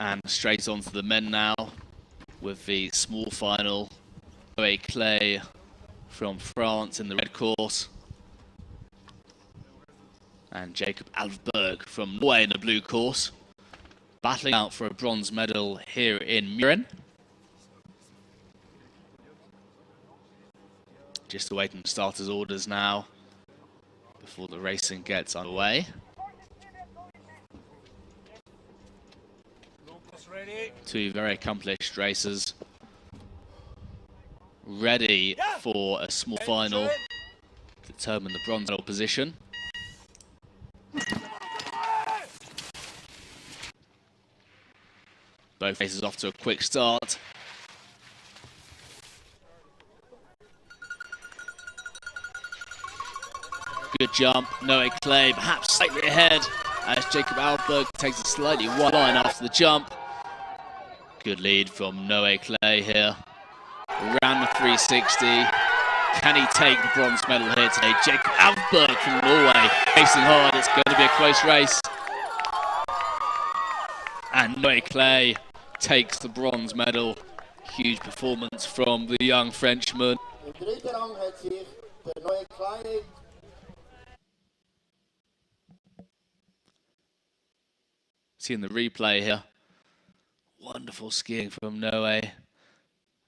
And straight on to the men now with the small final. Noé Clay from France in the red course. And Jacob Alfberg from Norway in the blue course. Battling out for a bronze medal here in Mürren. Just awaiting starters' orders now before the racing gets underway. Two very accomplished racers, ready for a small final to determine the bronze medal position. Both races off to a quick start. Good jump, Noé Clay perhaps slightly ahead as Jacob Alfberg takes a slightly wide line after the jump. Good lead from Noé Clay here. Around the 360. Can he take the bronze medal here today? Jacob Alfberg from Norway racing hard. It's going to be a close race. And Noé Clay takes the bronze medal. Huge performance from the young Frenchman. Seeing the replay here. Wonderful skiing from Noé.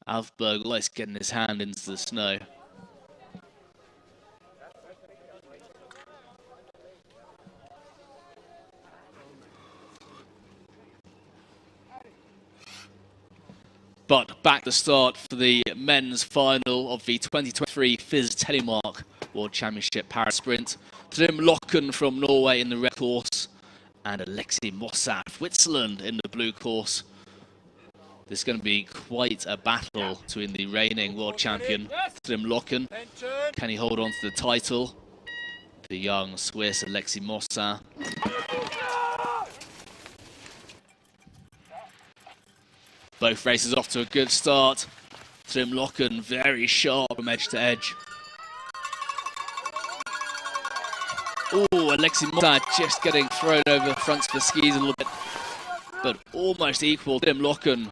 Alfberg likes getting his hand into the snow. But back to start for the men's final of the 2023 FIS Telemark World Championship Parallelsprint. Trym Loken from Norway in the red course and Alexi Mossa of Switzerland in the blue course. This is going to be quite a battle between the reigning world champion, Trym Loken. Can he hold on to the title? The young Swiss, Alexi Mossa. Both races off to a good start. Trym Loken very sharp from edge to edge. Oh, Alexi Mossa just getting thrown over the fronts of the skis a little bit, but almost equal. Trym Loken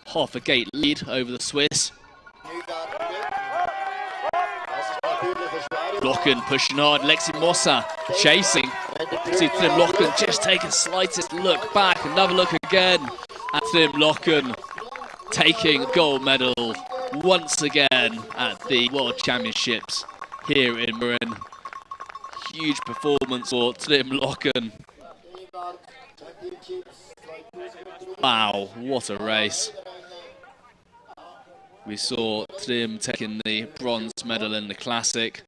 half a gate lead over the Swiss. Loken pushing hard, Alexi Mossa chasing See Tim Locken just take a slightest look back, another look again at Tim Locken taking gold medal once again at the World Championships here in Mürren. Huge performance for Tim Locken. Wow, what a race. We saw Tim taking the bronze medal in the Classic.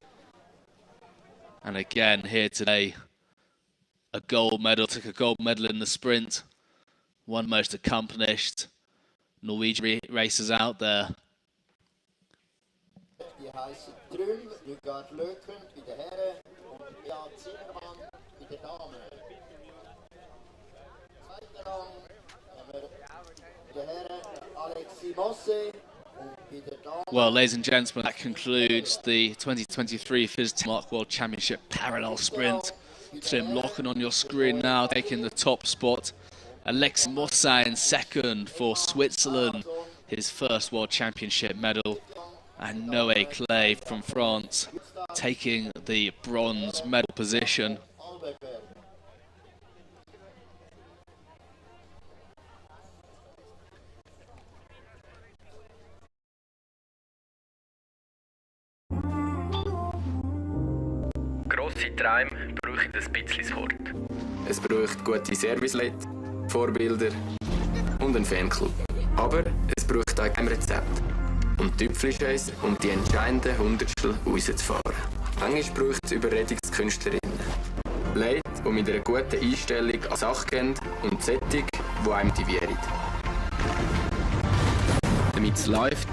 And again here today, a gold medal, took a gold medal in the sprint. One of the most accomplished Norwegian racers out there. Well, ladies and gentlemen, that concludes the 2023 FIS Telemark World Championship Parallel Sprint. Tim Locken on your screen now, taking the top spot. Alexis Mossa in second for Switzerland, his first World Championship medal. And Noé Clay from France taking the bronze medal position. Grosse Träume brauchen ein bisschen Wort. Es braucht gute Serviceleute, Vorbilder und einen Fanclub. Aber es braucht auch kein Rezept. Und Tüpfelscheiss, um die entscheidenden Hundertstel rauszufahren. Manchmal braucht es Überredungskünstlerinnen. Leute, die mit einer guten Einstellung an Sache gehen und Sättig, die einen motivieren. Damit es läuft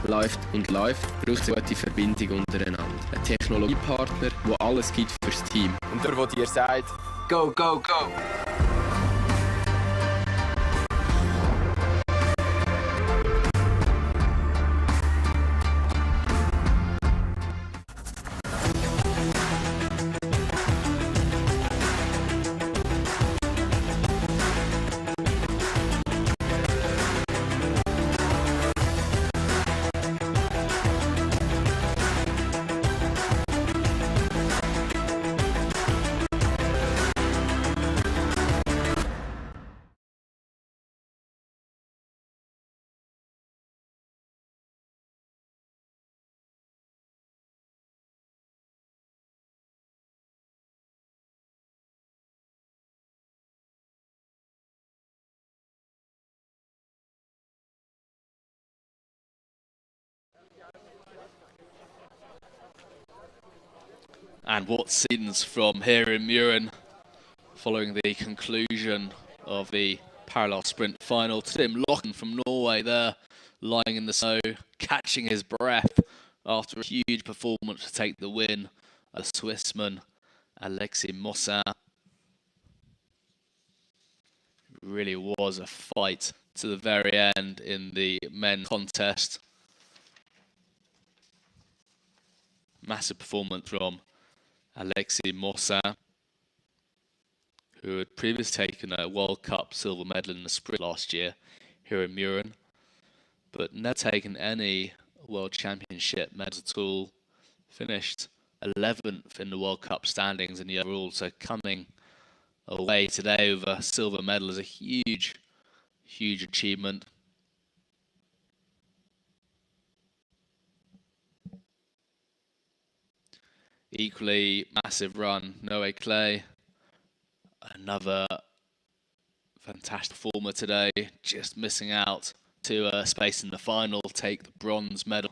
und läuft, braucht es eine gute Verbindung untereinander. Ein Technologiepartner, der alles gibt fürs Team. Und der dir sagt, go, go, go! And what scenes from here in Mürren following the conclusion of the Parallelsprint Final. Tim Locken from Norway there, lying in the snow, catching his breath after a huge performance to take the win. A Swissman, Alexis Mossa. It really was a fight to the very end in the men's contest. Massive performance from Alexis Mossa, who had previously taken a World Cup silver medal in the sprint last year here in Mürren, but never taken any World Championship medals at all. Finished 11th in the World Cup standings in the overall, so coming away today with a silver medal is a huge, huge achievement. Equally massive run, Noé Clay, another fantastic performer today, just missing out to a space in the final, take the bronze medal.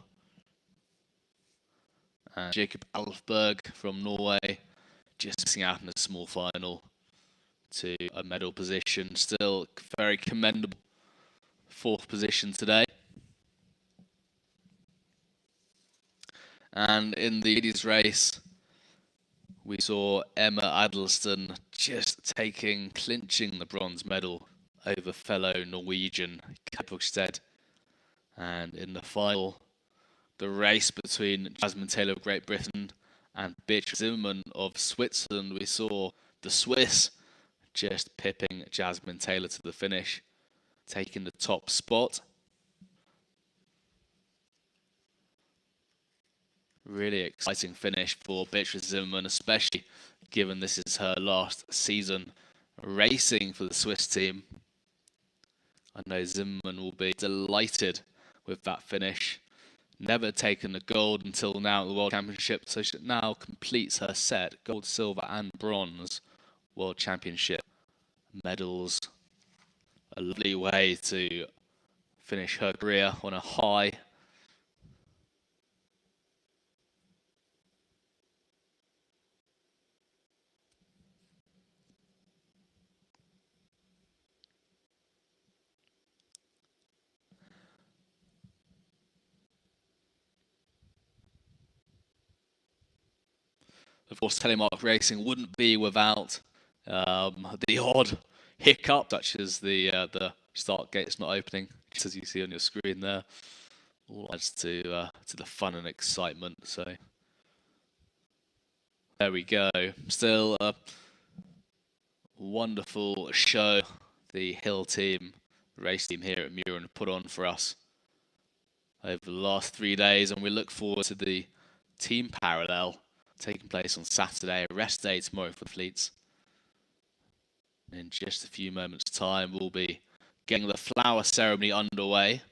And Jacob Alfberg from Norway, just missing out in a small final to a medal position. Still very commendable fourth position today. And in the ladies' race, we saw Emma Adelston just clinching the bronze medal over fellow Norwegian Kapukstead. And in the final, the race between Jasmine Taylor of Great Britain and Beatrice Zimmermann of Switzerland, we saw the Swiss just pipping Jasmine Taylor to the finish, taking the top spot. Really exciting finish for Beatrice Zimmermann, especially given this is her last season racing for the Swiss team. I know Zimmermann will be delighted with that finish. Never taken a gold until now at the World Championship, so she now completes her set, gold, silver and bronze World Championship medals. A lovely way to finish her career on a high. Of course, Telemark racing wouldn't be without the odd hiccup, such as the start gates not opening, just as you see on your screen there. All adds to the fun and excitement. So there we go. Still a wonderful show the Hill team, race team here at Mürren, put on for us over the last 3 days, and we look forward to the team parallel taking place on Saturday, a rest day tomorrow for the fleets. In just a few moments' time, we'll be getting the flower ceremony underway.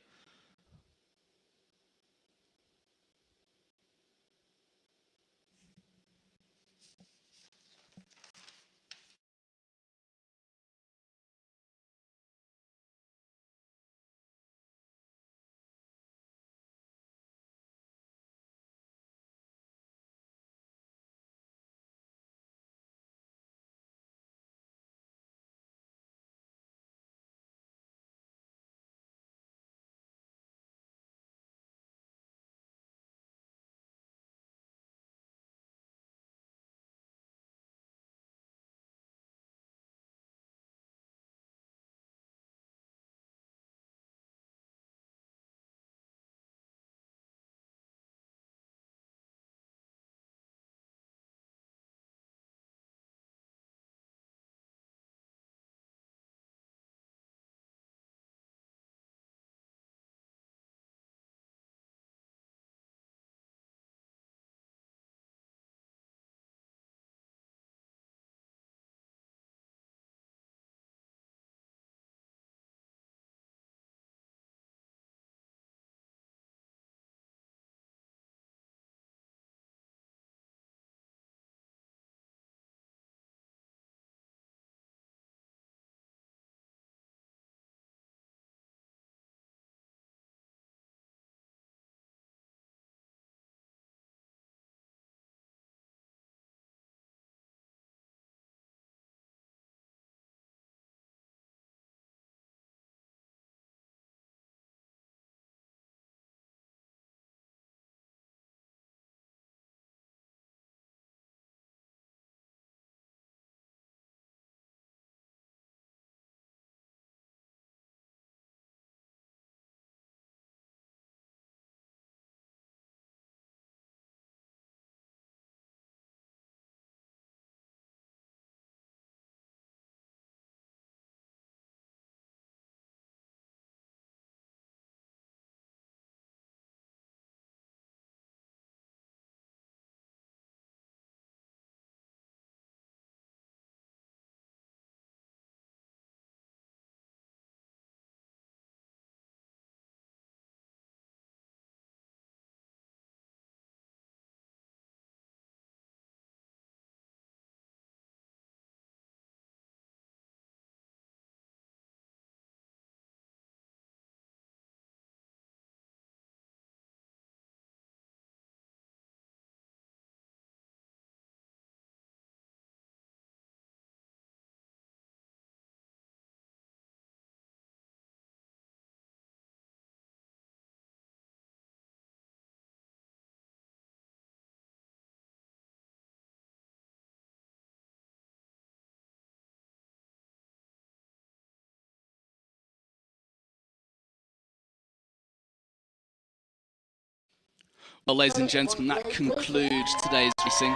Well, ladies and gentlemen, that concludes today's racing.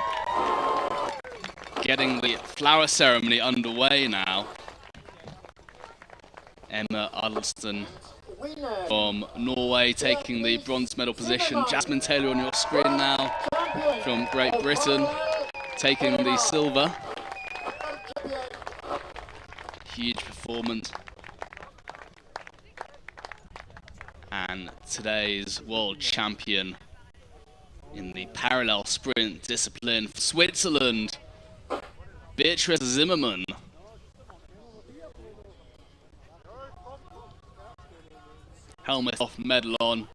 Getting the flower ceremony underway now. Emma Uddleston from Norway taking the bronze medal position. Jasmine Taylor on your screen now from Great Britain taking the silver. Huge performance. And today's world champion in the parallel sprint discipline for Switzerland, Beatrice Zimmermann. Helmet off, medal on.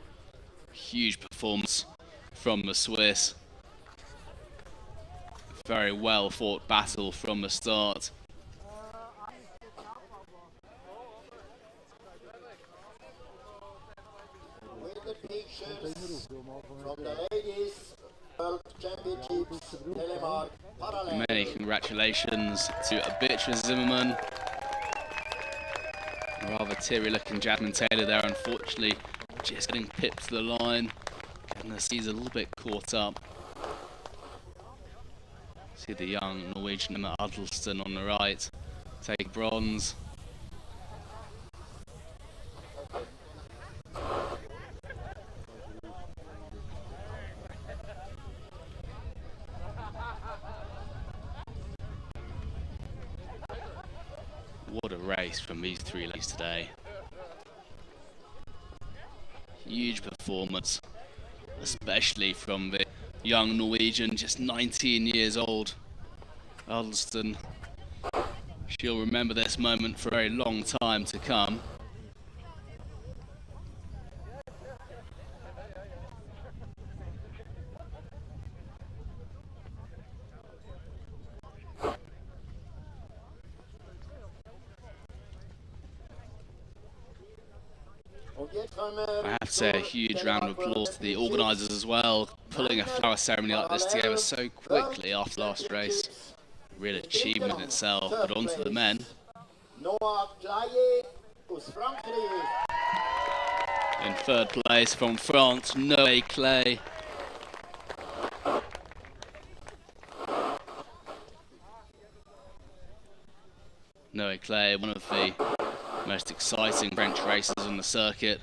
Huge performance from the Swiss. Very well fought battle from the start. With the pictures from the Ladies World Championships, Telemark, Parallel. Many congratulations to Beatrice Zimmermann. Rather teary looking Jasmine Taylor there, unfortunately just getting pipped to the line, and the sea's a little bit caught up. See the young Norwegian Emma Adelston on the right take bronze. What a race from these three ladies today. Huge performance, especially from the young Norwegian, just 19 years old, Adelston. She'll remember this moment for a very long time to come. I have to say a huge round of applause to the organisers as well, pulling a flower ceremony like this together so quickly after last race. Real achievement in itself, but on to the men. In third place from France, Noé Clay. Noé Clay, one of the most exciting French races on the circuit.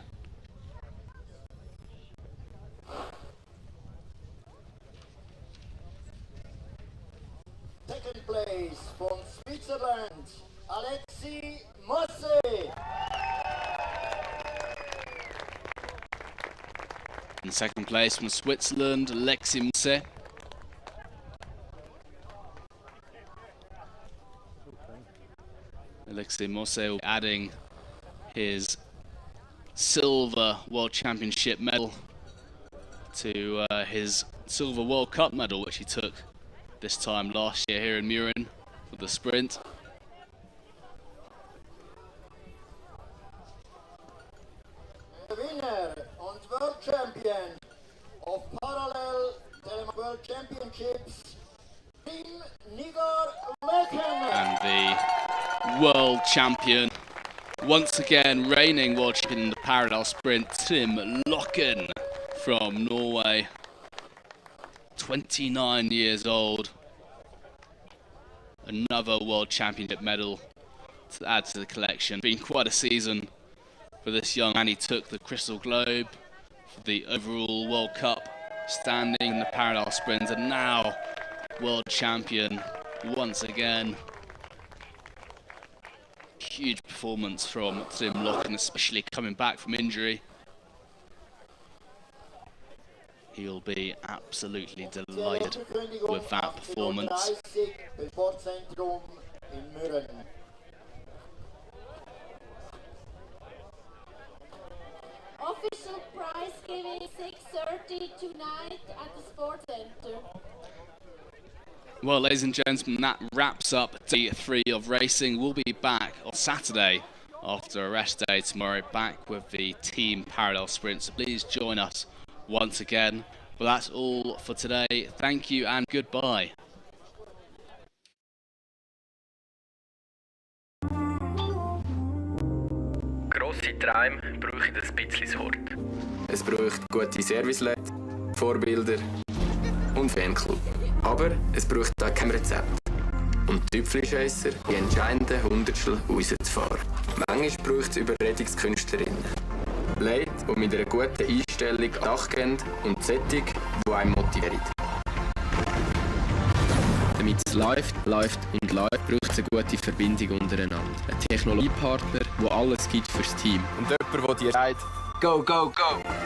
Second place from Switzerland, Alexis Mosse. In second place from Switzerland, Alexis Mosse. Alexis Mosse adding his silver World Championship medal to his silver World Cup medal, which he took this time last year here in Mürren for the sprint. The winner and world champion of Parallel Telemark World Championships, Tim Nigar-Lecken. And the world champion, once again reigning world champion in the parallel sprint, Tim Locken from Norway. 29 years old. Another world championship medal to add to the collection. Been quite a season for this young man. He took the Crystal Globe for the overall World Cup standing in the parallel sprint, and now world champion once again. Huge performance from Tim Locken, especially coming back from injury. He'll be absolutely delighted with that performance. Official prize giving 6:30 tonight at the Sports Center. Well, ladies and gentlemen, that wraps up day 3 of racing. We'll be back on Saturday after a rest day tomorrow, back with the team parallel sprint. So please join us once again. But that's all for today. Thank you and goodbye. Grosse Träume brauchen ein bisschen Sorge. Es braucht gute Serviceleute, Vorbilder und Fanclub. Aber es braucht auch kein Rezept. Und Tüpfelscheisser die entscheidenden Hundertstel rauszufahren. Manchmal braucht es Überredungskünstlerinnen. Leute, die mit einer guten Einstellung Sachen kennen und Sättig, die einen motivieren. Damit es läuft und läuft, braucht es eine gute Verbindung untereinander. Ein Technologiepartner, der alles gibt fürs Team. Und jemand, der dir sagt, go, go, go!